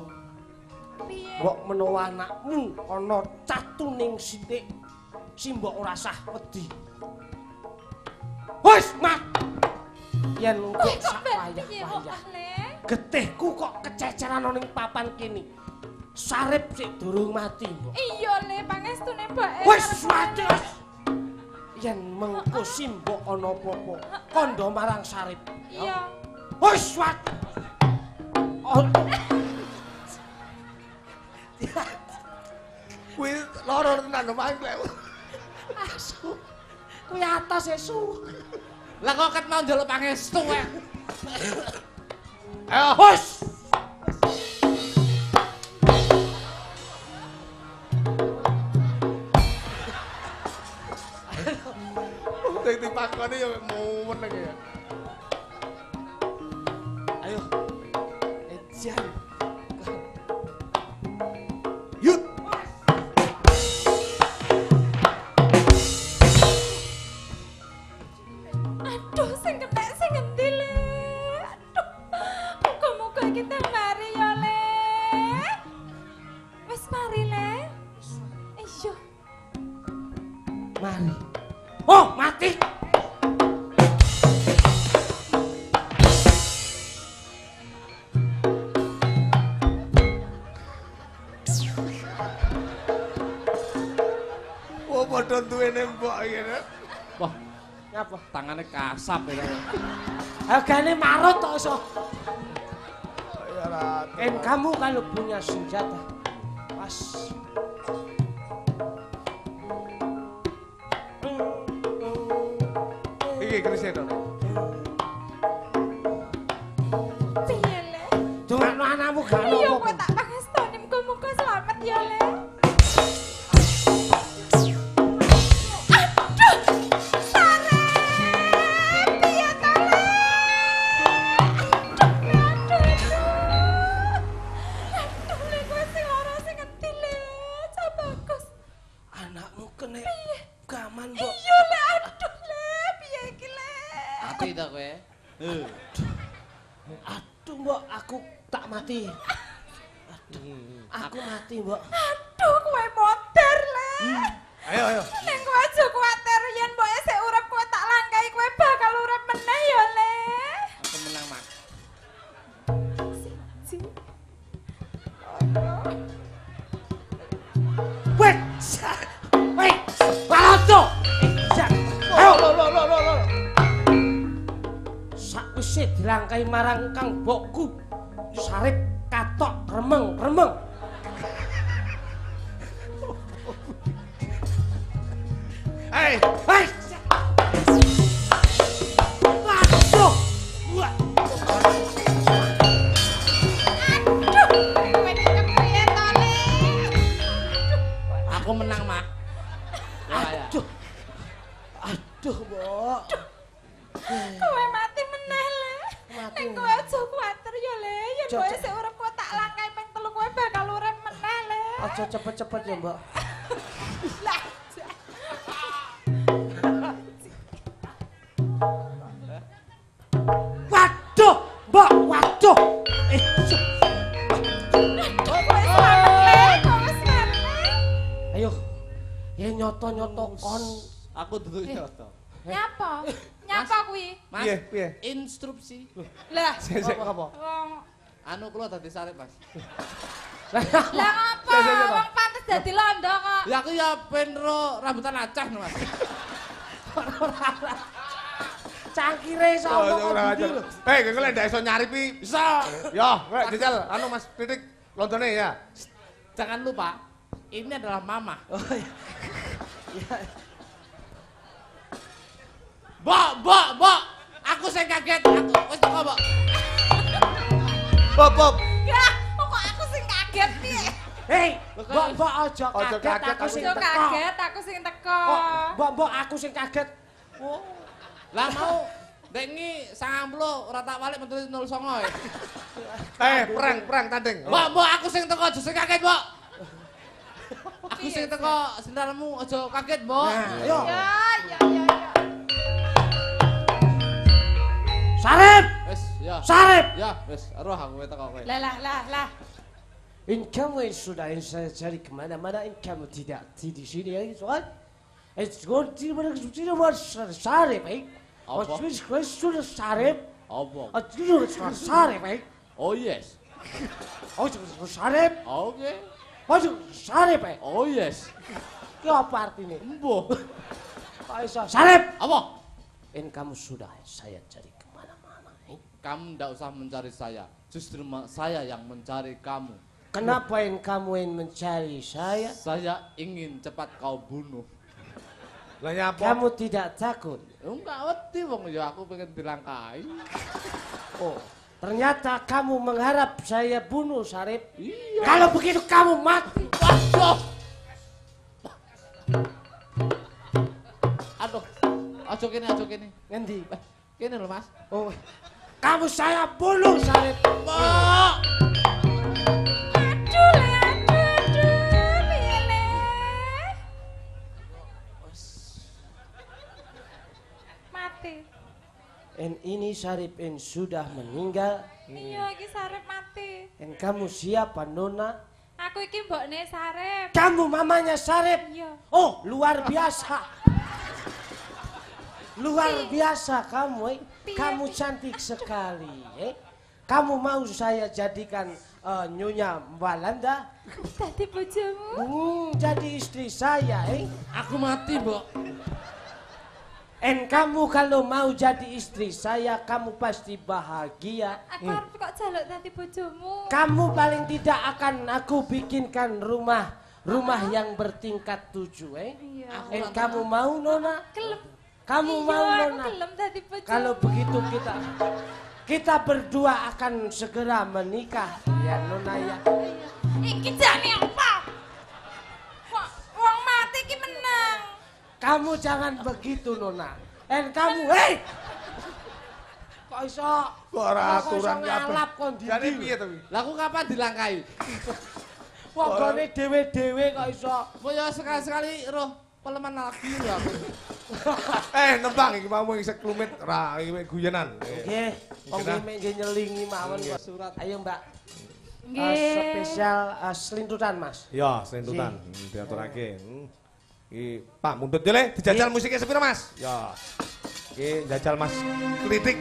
Piye? mbok menawa anakmu ana catuning sithik simbok ora sah wedi. Wes, Mat. Yen engko sak wayah-wayah. Getihku kok kececeran ana ning papan kene. Sarip sik durung mati, Mbok. Iya le, pangestune mbake. Wes mati. Yen mengko simbok ana apa-apa, kandha marang Sarip. Iya. Wes mati. Kuwi loro tenan mangklek. Asu. Kuwi atas esu. Lah kok ket mau njaluk pangestu kowe. Ayo, hus. Sing dipakoni ya muwen iki ya. Ayo. Ejan. Yut. Aduh, sing kena sing endi le. Aduh. Muga-muga kita mari ya le. Wes mari le. Iya. Mari. Oh, mati. Oh, padha duwene mbok iki. Wah, Ngapa? tangannya kasap ya. Hargane marut tok iso. Ya ora. Kamu kalau punya senjata. Pas. Iki kerisnya dong. Piye le? Dongakno anakmu gak ono. Iya kok tak pangestoni muga-muga selamat ya le. Aduh, Mbok, aku tak mati. Aduh, aku mati, Mbok. Aduh, kowe moder, Le. Ayo. Ning kowe aja kuwatir yen mbok esuk urip kowe tak langkai kowe bakal urip meneh ya, Le. Aku menang, Mak. Siji. Wait. Wait. Balato. Ayo, lo. Sakwise dilangkai marang Kang Mbokku. Sarip katok remeng. Hei. Waduh. Kowe iki kepriye to, Le? Aku menang, Mak. Aduh, Mbok. Kowe mati meneh, Le. Ning kowe aja kuwatir ya, Le. Yen mbok esuk urip kowe tak langkai ping 3 kowe bakal urip meneh, Le. Aja cepet-cepet ya, Mbok. Lah. Waduh, Mbok, waduh. Kowe selamat, Le. Kowe selamat. Ayo. Ya nyoto-nyoto kon. Aku duduk nyoto. Nyapa? Nyapa kuwi? Mas, Piye? instruksi. Lah, Sik apa? wong Anu kula dadi sarip, Mas. lah apa? Wong pantes dadi londo kok. Ya aku ya ben ro rambutan aceh, Mas. Cangkire sapa kok budi lho. Hei, kowe lek ndak iso nyaripi bisa. Yo, kowe jajal anu Mas Titik lontone ya. Jangan lupa, ini adalah mama. Oh iya. Mbok. Aku sing kaget. Aku wis teko, Mbok. Bob. Lah, kok aku sing kaget piye? Hei, Mbok aja kaget aku sing Aja teko. kaget aku sing teko. Mbok aku sing kaget. Oh. Lah mau ndek ngi 90 ora tak balik metu 09 ya. Perang tanding. Mbok aku sing teko aja sing kaget, Mbok. Aku sing teko sendarmu aja kaget, Mbok. Ayo. Ya. Sarip. Wis, ya. Sarip. Ya, wis, roh aku teko kowe. Lah. In kamu sudah saya cari kemana-mana, in kamu tidak di sini ya, soal. Tidak sarip, Apa? Sudah sarip. Apa? Sudah sarip, Oh yes. Sarip. Oke. Sarip, Oh yes. Ki apa artinya? Embo. Sarip. Apa? In kamu sudah saya cari kemana-mana. Kamu ndak usah mencari saya. Justru saya yang mencari kamu. Kenapa kamu mencari saya? Saya ingin cepat kau bunuh. Lah nyapa? Kamu tidak takut? Enggak wedi wong ya aku pengen dilangkai. Oh, ternyata kamu mengharap saya bunuh, Sarip. Iya. Kalau begitu kamu mati. Waduh. Aduh. Ajo kene. Ngendi? Kene lho, Mas. Oh, kamu saya bunuh, Sarip. Mbok. Aduh, piye le? Mati. Ini Sarip sudah meninggal. Iya, iki Sarip mati. Kamu siapa, Nona? Aku iki mbokne Sarip. Kamu mamanya Sarip? Iya. Oh, luar biasa. Luar biasa kamu, Kamu cantik sekali, Kamu mau saya jadikan Nyonya Walanda? Dadi bojomu? Jadi istri saya, Aku mati, Mbok. Kamu kalau mau jadi istri saya, kamu pasti bahagia. Aku arep kok jaluk dadi bojomu. Kamu paling tidak akan aku bikinkan rumah yang bertingkat 7, Iya. Kamu mau, Nona? Kelep. Kamu mau Nona? Kalau begitu kita berdua akan segera menikah ya Nona ya. Iki jane apa? Wong mati ki menang. Kamu jangan begitu Nona. Kamu, hei! Kok iso? Kok ora aturan ngalap kon ndi? Jane piye to? Lah aku kapan dilangkai? Wong gone dhewe-dhewe kok iso. Kok ya sekali-sekali roh peleman lagi lho aku. Nembang iki mau isek klumit ra iki guyonan. Nggih, wong nggih nyelingi mawon kok surat. Ayo Mbak. Nggih. Spesial selintutan Mas. Ya, selintutan diaturake. Iki Pak mundut yo le dijajal musiknya sepiro Mas? Ya. Iki jajal Mas kritik.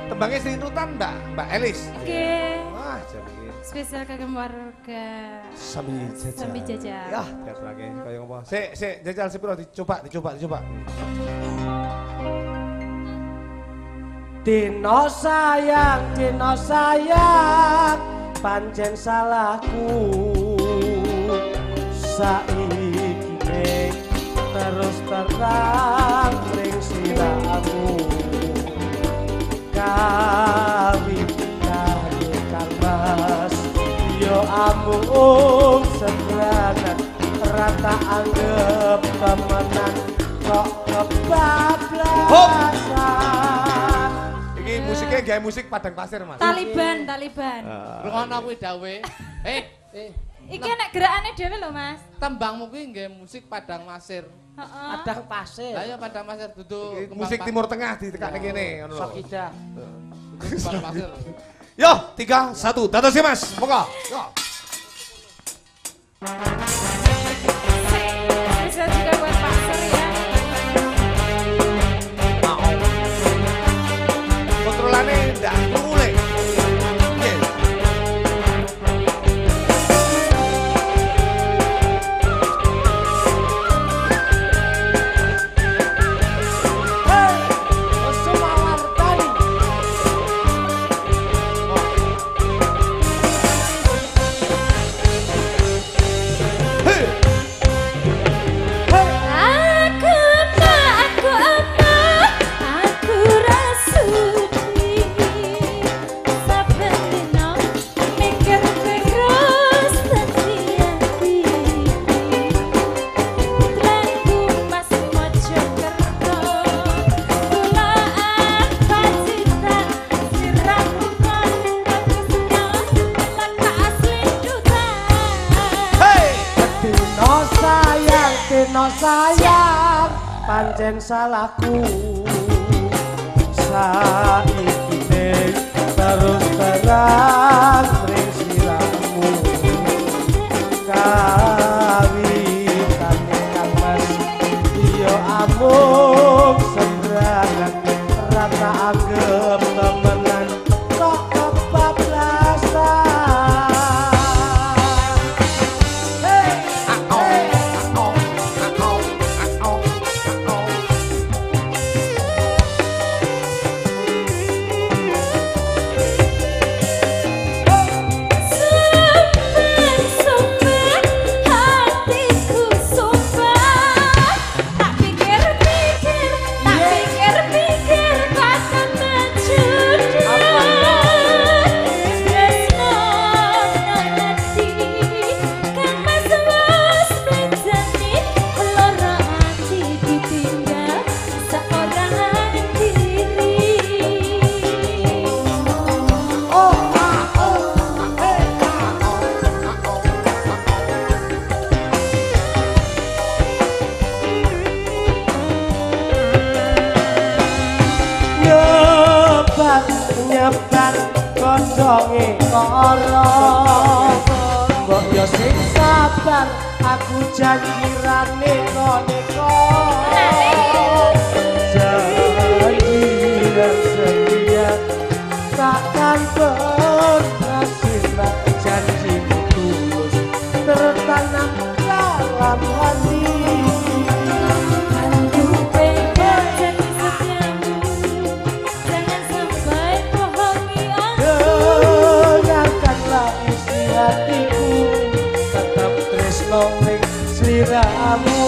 Tembangnya selintutan Mbak Elis. Nggih. Wah, jan iki. Spesial kagem warga. Sambi jajal. Ya, diaturake kaya ngopo. Sik, jajal sepiro dicoba. Dino sayang, pancen salahku. Saiki terus terang ning siramu. Kawin karo Mas, yo amung sebranan rata anggap temenan kok kebablasan. Iki musiknya gawe musik Padang Pasir Mas. Taliban. Rungono kuwi dawe. Iki nek gerakane dhewe lho Mas. Tembangmu kuwi nggih musik Padang Pasir. Heeh. Padang Pasir. Lah ya Padang Pasir dudu Musik Timur Tengah ditekakne kene ngono lho. Sokida. Padang Pasir. Yo, 3, 1, dados Mas. Monggo. Yo. Bisa juga buat Pak Sur ya. Kontrolane ndak mulai. Nggih. Sayang pancen salahku saiki terus terang ring siramu kawitane Mas yo amung sebranan rata anggap temenan kok kebablasan. Nyebar kondonge karo mbok yo sing sabar aku janji rane koneko janji yang setia takkan pernah sirna janji tulus tertanam dalam hati. Hatiku tetap tresno ning sliramu.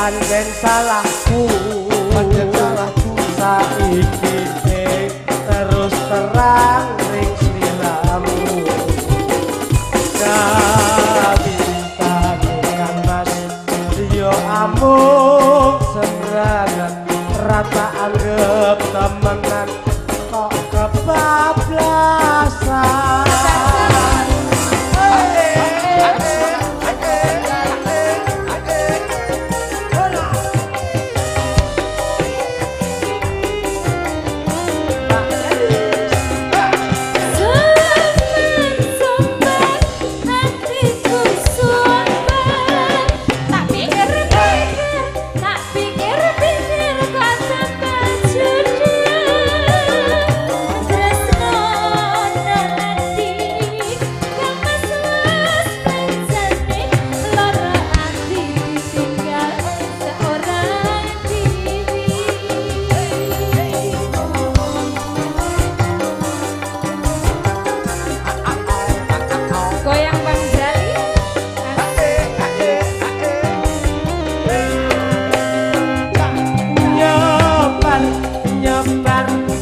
Panjen salahku saiki terus terang ring sliramu kabintane Kang Mas yo amung semrangan rata anggap temenan kok kebablasan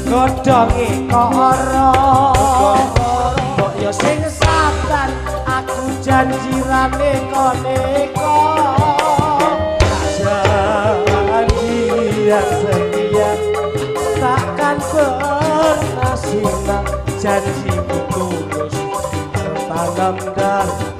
godhonge karo mbok yo sing sabar aku janjirane koneko janjian setia takkan pernah silang janjiku tulus tertanam dalam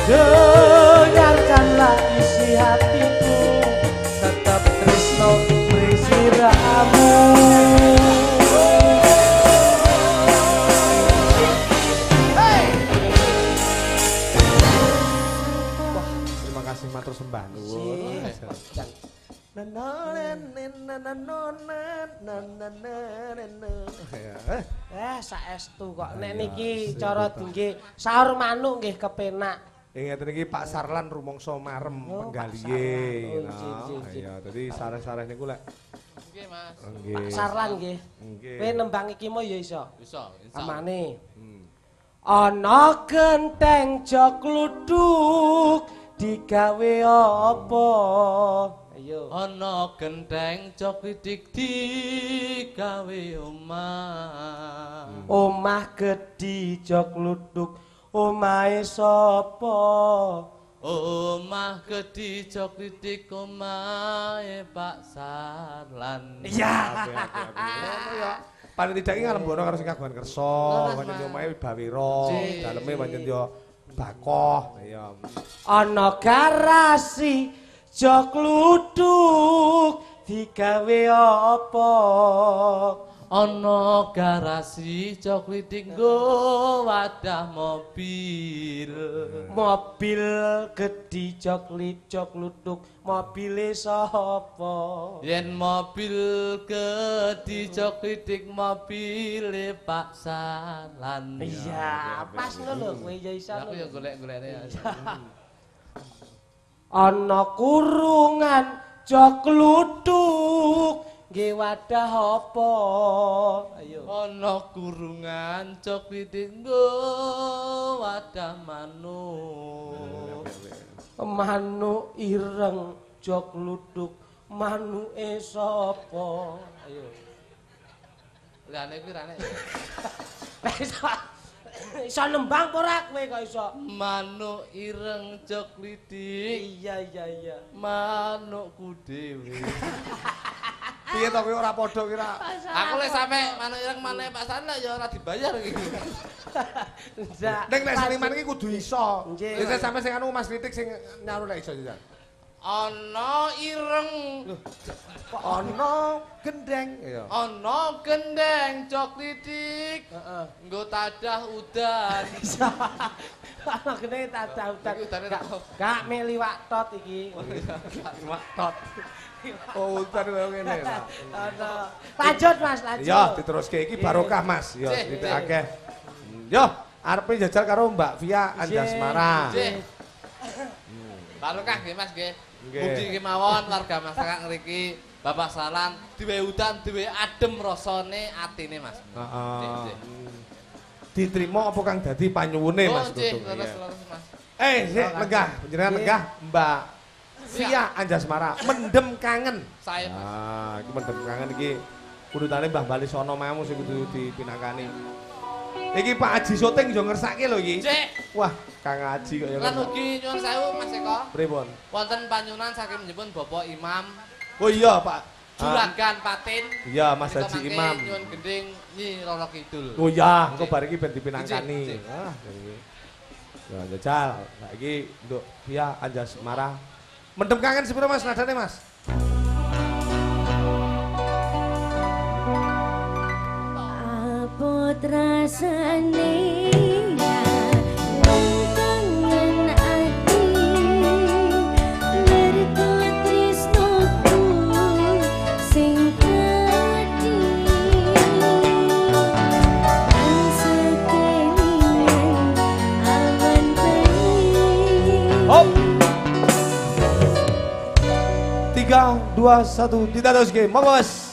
dengarkanlah isi hatiku tetap tresno bersiramu terima kasih matur sembah nuwun saestu kok nek niki cara nggih sahur manuk nggih kepenak. Ngeten iki Pak Sarlan rumangsa marem penggalihe. Iya, dadi sareh-sareh niku lek nggih Mas. Pak Sarlan nggih. Kowe nembang iki mo ya iso. Iso, insyaallah. Amane. Ana genteng jok luduk digawe apa? Ayo. Ana genteng jok lidik digawe omah. Omah gedhi jok luduk omahe sapa? Omah gedhi jok lidik omahe Pak Sarlan. Iya. Ya. Paling tidak iki ngalembono karo sing kagungan kersa, pancen omahe Bawira, daleme pancen yo bakoh. Ya. Ana garasi jok luduk digawe apa? Ana garasi jok lidik nggo wadah mobil. Mobil gedhi jok luduk mobile sapa? Yen mobil gedhi jok lidik mobile Pak Sarlan. Iya, pas ngono kowe ya iso. Aku ya golek-golekne ya. Ana kurungan jok luduk nggih wadah apa? Ayo. Ana kurungan jok lidik nggo wadah manuk. Manuk ireng jok luduk manuke sapa? Ayo. Lah nek kuwi rane. Iso nembang apa ora kowe kok iso? Manuk ireng jok lidik. Iya. Manukku dhewe. Piye to kowe ora padha kira? Aku lek sampe manuk ireng maneh Pak Sarlan ya ora dibayar iki. Nek seniman iki kudu iso. Nggih. Wis sampe sing anu Mas Kritik sing nyaru nek iso ya. Ana ireng. Kok ana gendeng ya. Ana gendeng jok lidik. Heeh. Nggo tadah udan. Ana kene tadah udan. Udane tak Gak meliwak tot iki. Liwak tot. Oh, udan kaya ngene ta. Ana. Lanjut Mas, lanjut. Ya, diteruske iki barokah Mas. Ya, tidak akeh. Yo, arepe jajal karo Mbak Via Anjasmara. Nggih. Barokah nggih Mas nggih. Mugi kemawon warga masyarakat ngriki Bapak Sarlan duwe udan duwe adem rasane atine Mas. Heeh. diterima apa kang dadi panyuwune Mas Dudung. Sik lenggah, panjenengan lenggah Mbak Sia Anjasmara, mendem kangen. Saya Mas. Ah, iki mendem kangen iki urutane Mbah Balisono mau sing kudu dipinakani. Iki Pak Haji syuting yo ngersake lho iki. Cek. Wah, Kang Haji kok ya. Lan ugi nyuwun sewu Mas Eko. Pripun? Wonten panyunan saking nyebut Bapak Imam. Oh iya, Pak. Juragan Patin. Iya, Mas Haji Imam. Nyuwun gending Nyi Roro Kidul. Oh iya, engko bar iki ben dipinangkani. Ah, iki. Ya jajal. Saiki nduk Via Anjasmara. Mendem kangen sepiro Mas nadane Mas? Apot rasane ya kangen ati mergo tresnoku sing tadi sekelingan awan bengi. Hop. 3 2 1 ditadoske. Monggo Mas.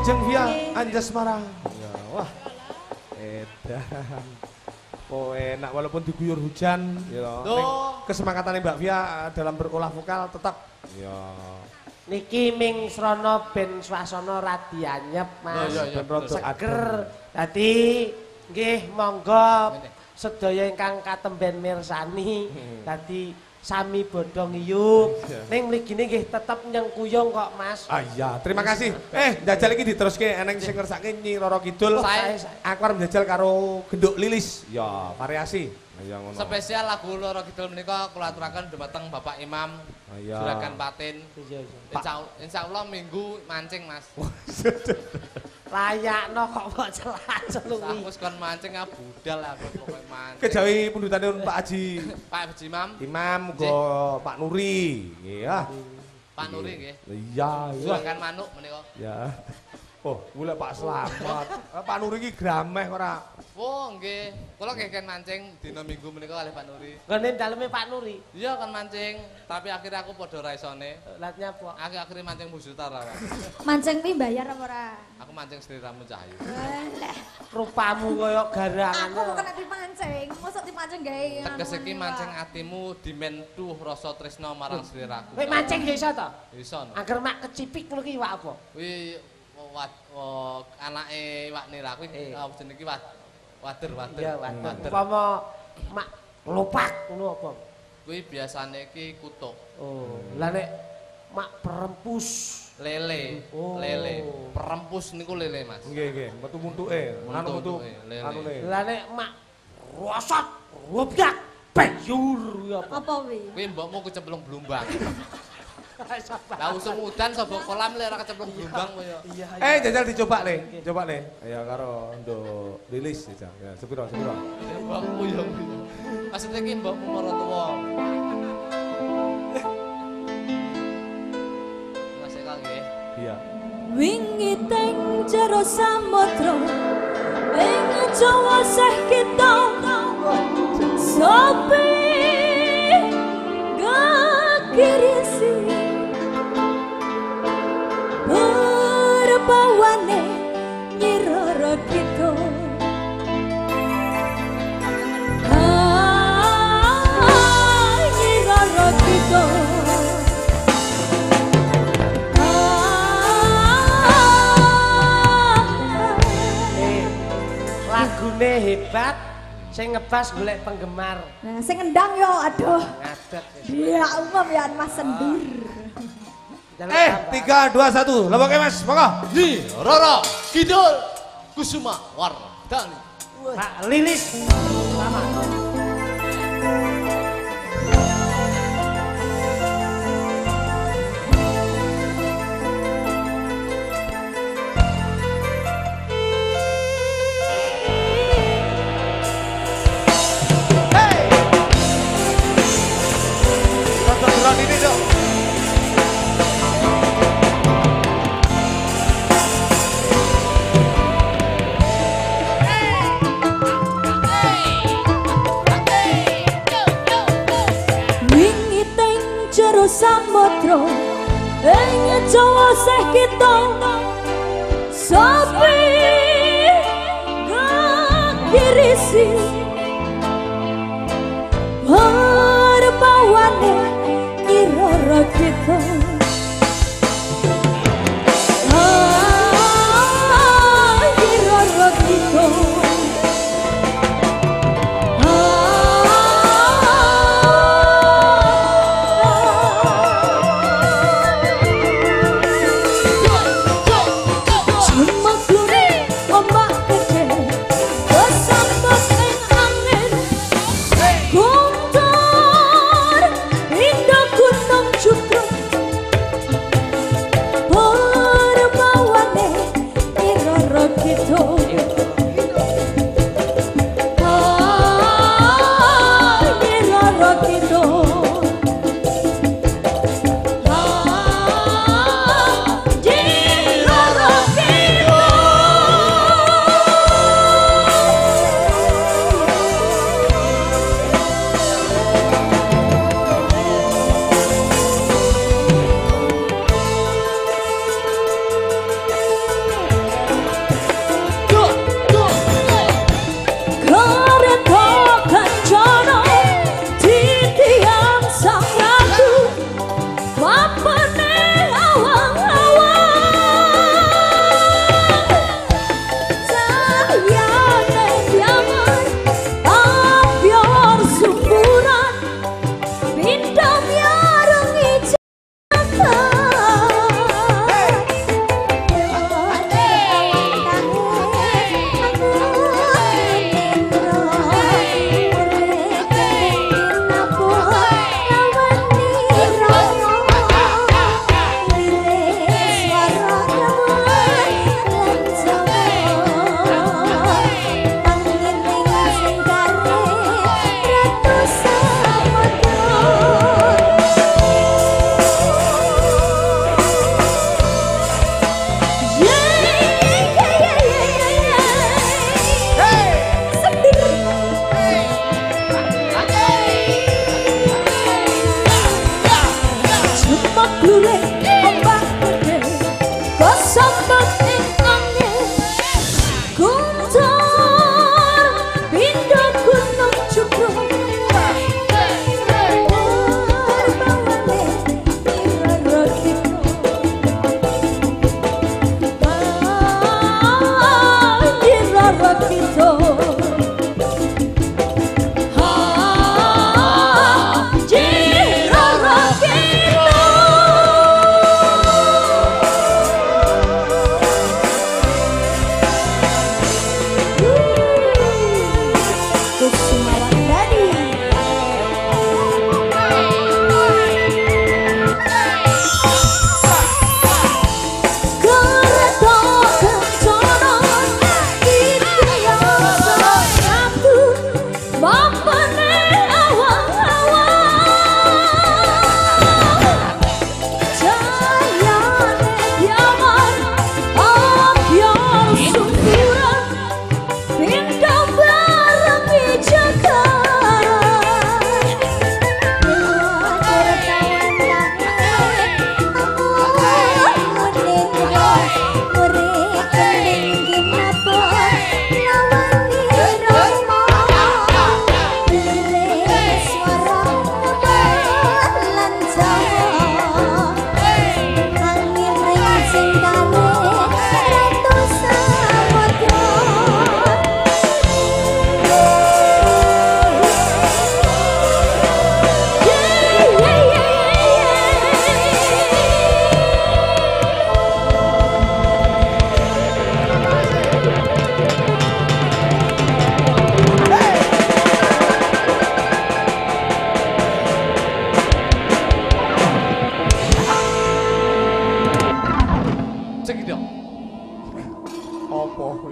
Wilujeng via Anjasmara. Ya, wah. Edan. Oh enak walaupun diguyur hujan ya loh. Kesemangatannya Mbak Via dalam berolah vokal tetap ya. Niki ming srana ben swasana radi anyep Mas. Ben rada seger. Dadi nggih monggo sedaya ingkang katemben mirsani dadi sami bodho ngiyup. Ning mrigine nggih tetep nyengkuyung kok Mas. Ah iya, terima kasih. Njajal iki diteruske eneng sing ngersake Nyi Roro Kidul. Aku arep njajal karo Genduk Lilis. Ya, variasi. Ya ngono. Spesial lagu Roro Kidul menika kula aturaken dumateng Bapak Imam Juragan Patin. Insyaallah minggu mancing Mas. Layakno kok mbok celah-celuwi. Wis kon mancing budal aku pokoke mancing. Kejawi pundutane Pak Haji. Pak Haji Imam. Imam go Pak Nuri. Iya. Pak Nuri nggih. Iya, Juragan manuk menika. Ya. Oh, golek Pak Slamet. Pak Nuri iki grameh ora. Oh, nggih. Kula keken mancing dina Minggu menika kalih Pak Nuri. Nggone daleme Pak Nuri. Iya kan mancing, tapi akhirnya aku padha ra isone. Lah nyapa? Akhir-akhir mancing Musutar ora. Mancing pi bayar apa ora? Aku mancing Sri Ramu Cahyu. Lah, Rupamu kaya garangan. aku kok nek dipancing, mosok dipancing gawe. Teges iki mancing atimu dimentuh rasa tresna marang sliraku. Kowe mancing ya iso to? Iso. Angger mak kecipik ngono ki iwak apa? Kuwi anake iwak nira kuwi jenenge iki wader. Iya, wader. Upama mak lopak ngono apa? Kuwi biasane iki kutuk. Oh, lah nek mak perempus lele. Perempus niku lele, Mas. Nggih, metu muntuke. Anu metu anune. Lah nek mak rosot, rubyak, bayur apa? Apa wi? Kuwi mbokmu kecemplung blumbang. Lah usum udan sapa kolam le ora kecemplung blumbang koyo. Iya. Jajal dicoba le. Coba le. Ya karo nduk Lilis jajal. Ya sepiro. Mbokmu yo. Maksudnya iki mbokmu mara tuwa. Masih nggih. Iya. Wingi teng jero samudra ing Jawa seh kita sopi gakirisi berbawane nyiroro kita nyiroro kita Lagune hebat, sing ngebas golek penggemar. Nah, sing ngendang yo aduh. Ngadet. Ya umum ya Mas Sendur. 3, 2, 1. Leboke Mas, monggo. Nyi Roro Kidul Kusuma Wardani. Pak Lilis. Selamat. Ini dong. Wingi teng jero samudra ing Jawa seh kita sopi gakirisi berbawane nyiroro kita nyiroro kita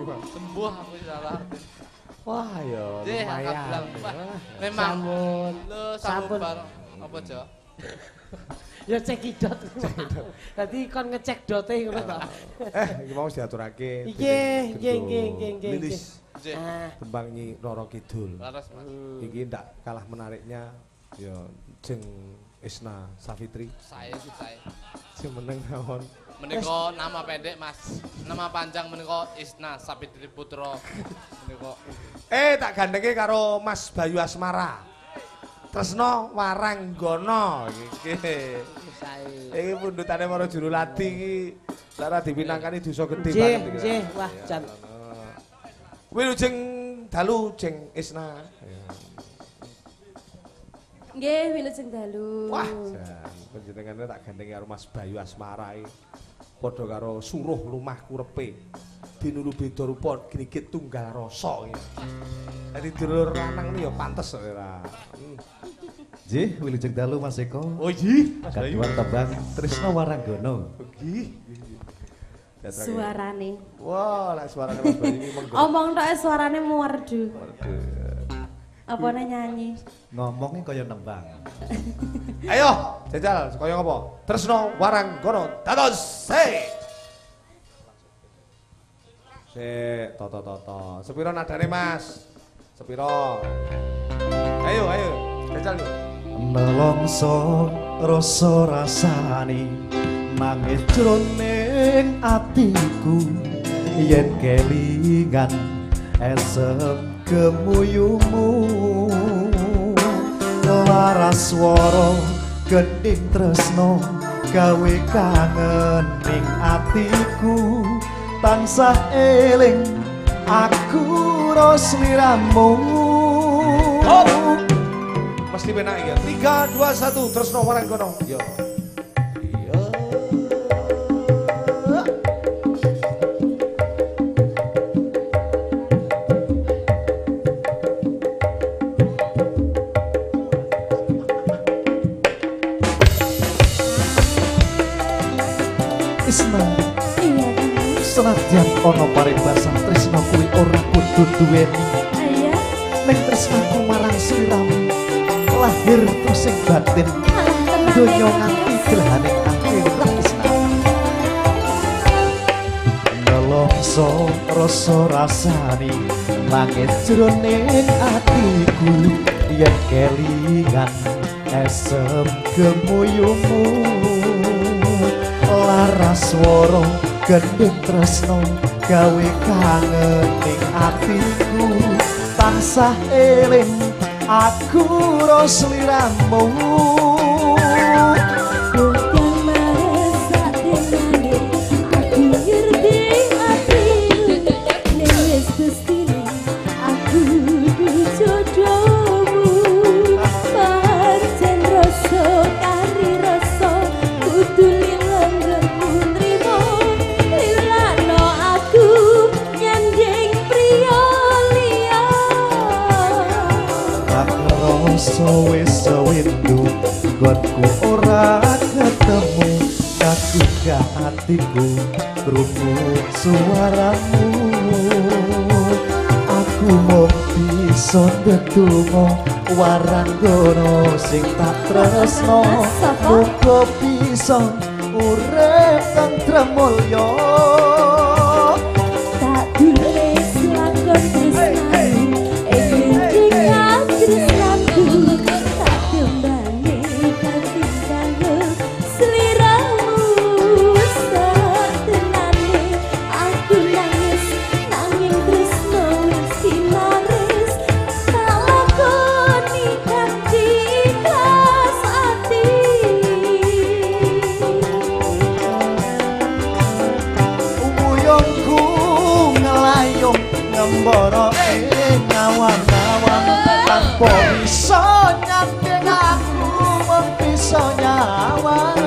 Sembuh aku salah. Wah, ya lumayan. Memang sampun bareng apa, Cok? Ya cekidot. Dadi kon ngecek dote ngono to. Iki mau diaturake. Nggih. Lilis. Tembang Nyi Roro Kidul. Laras, Mas. Iki ndak kalah menariknya ya Jeng Isna Safitri. Saya. Sing meneng mawon. Menika nama pendek, Mas. Nama panjang menika Isna Safitri Putra. Menika. Tak gandenge karo Mas Bayu Asmara. Tresno Waranggono iki. Iki pundutane para juru ladi iki lara dipinangkani dosa gedhe banget iki. Nggih, wah jan. Wilujeng dalu Jeng Isna. Nggih, wilujeng dalu. Wah, jan panjenengane tak gandeng karo Mas Bayu Asmara iki. Padha karo suruh lumah kurepe. Dinulu beda rupa gnigit tunggal rasa iki. Dadi dulur lanang ya pantes ora. Nggih, wilujeng dalu Mas Eko. Oh nggih, Mas Bayu. Kaduan tembang Tresno Waranggono. Nggih. Suarane. Wah, lek suarane Mas Bayu iki menggo. Omong tok suarane merdu. Apa nyanyi? Ngomongnya kaya nembang. Ayo, jajal kaya apa? Tresno Waranggono. Dados, hey. Toto. Sepiro nadane, Mas? Sepiro? Ayo, jajal yuk. Nelongso rasa rasani nangis jroning atiku yen kelingan esem kemuyumu laras swara gending tresno gawe kangen ning atiku tansah eling aku ros liramu. Mesti penak ya. 3 2 1 Tresno Waranggono. Yo. Isna. Iya. Senadyan ana paribasan tresno kuwi ora kudu duweni. Iya. Ning tresnaku marang sliramu lahir terus sing batin donya nganti gelahaning akhir Isna. Nelongso rasa rasani nangis jroning atiku yen kelingan esem gemuyumu laras swara gendeng tresno gawe kangen ning atiku tansah eling aku ros liramu. Bukan meresak dengannya aku ngerti hatimu Neles bestini aku jodohmu Pancen rasa kari rasa kudu lilangganmu nrimo Lilano aku nyanding pria liya Rasa wis windu gonku ora ketemu kagugah hatiku krungu suaramu aku mau bisa ndedonga Waranggono sing tak tresno muga bisa urip tentrem mulya tak tulis lakon tresnamu ing tresnaku tak kembali kasih sayang seliramu satenane aku nangis nanging tresno sinaris tak lakoni kanthi ikhlas ati umuyungku ngelayung ngembara ing awan-awan tanpa bisa nyandeng aku bisa nyawan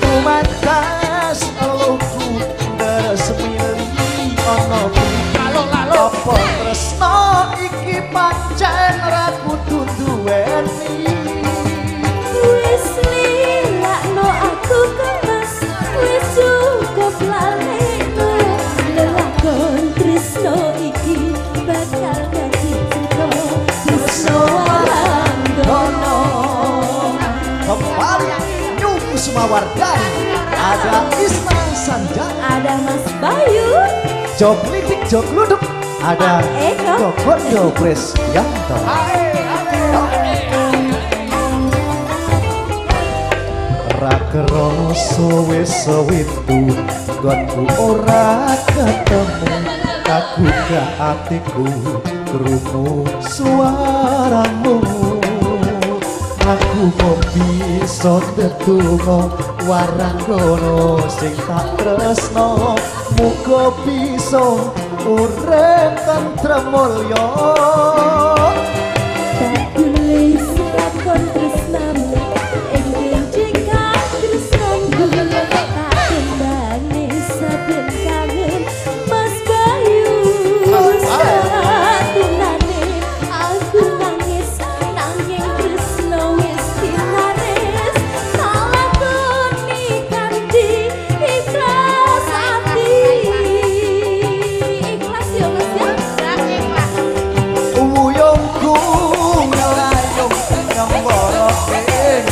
tumantas eluhku resmili ana lalo apa tresno iki pancen ra kudu duweni wis lilakno aku kemas wis cukup lalekno lelakon ada Isma Sanja, ada Mas Bayu, Jok Lidik Jok Luduk, ada Kokon Jopres Yanto. Rakeroso wis sewitu gonku ora ketemu, aku ke hatiku krungu suaramu. Aku mau bisa tetunggo warangono sing tak tresno, muga bisa urip tentrem mulya. tulis lakon tresnamu ing jika tresnamu tak tembane saben kangen Mas Bayu. Satunane aku nangis nanging tresno wis dinaris, salakoni kanthi ikhlas ati. Ikhlas ya Mas ya, ikhlas. Uyungku ngelayung ngemboroke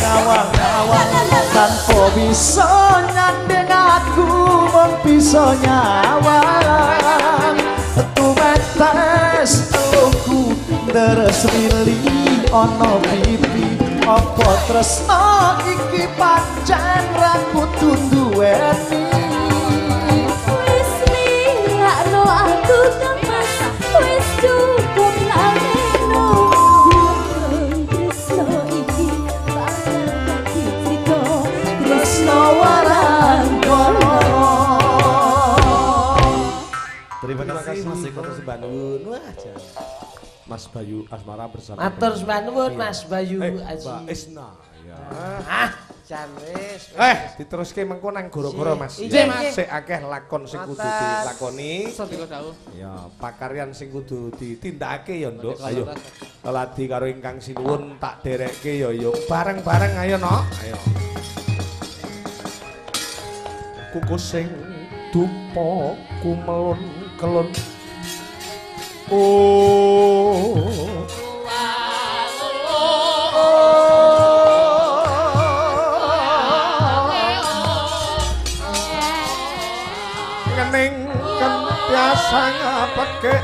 ngawang-ngawang, tanpa bisa nyanding aku mung bisa nyawang. Tumetes tuku deres mili ana pipi, apa tresno iki pancen ra kudu duweni. Wis ninggalno aku kang Mas, wis cukup laleno. Tresno iki bakal dadi crita Tresno warangono. Terima kasih Mas Eko sembah nuwun. Wah, jan. Mas Bayu Asmara bersama. Matur sembah nuwun Mas Bayu Aji. Mbak Isna. Ya. Jan wis. Diteruske mengko nang goro-goro Mas. Iya, Mas. Sik akeh lakon sing kudu dilakoni. Sandika dawuh. Ya, pakaryan sing kudu ditindakake ya, Nduk. Ayo. Leladi karo ingkang sinuwun tak derekke ya yuk. Bareng-bareng ayo, no. Ayo. Kukus sing dupa kumelun kelun. Ngening kentiasa ngapake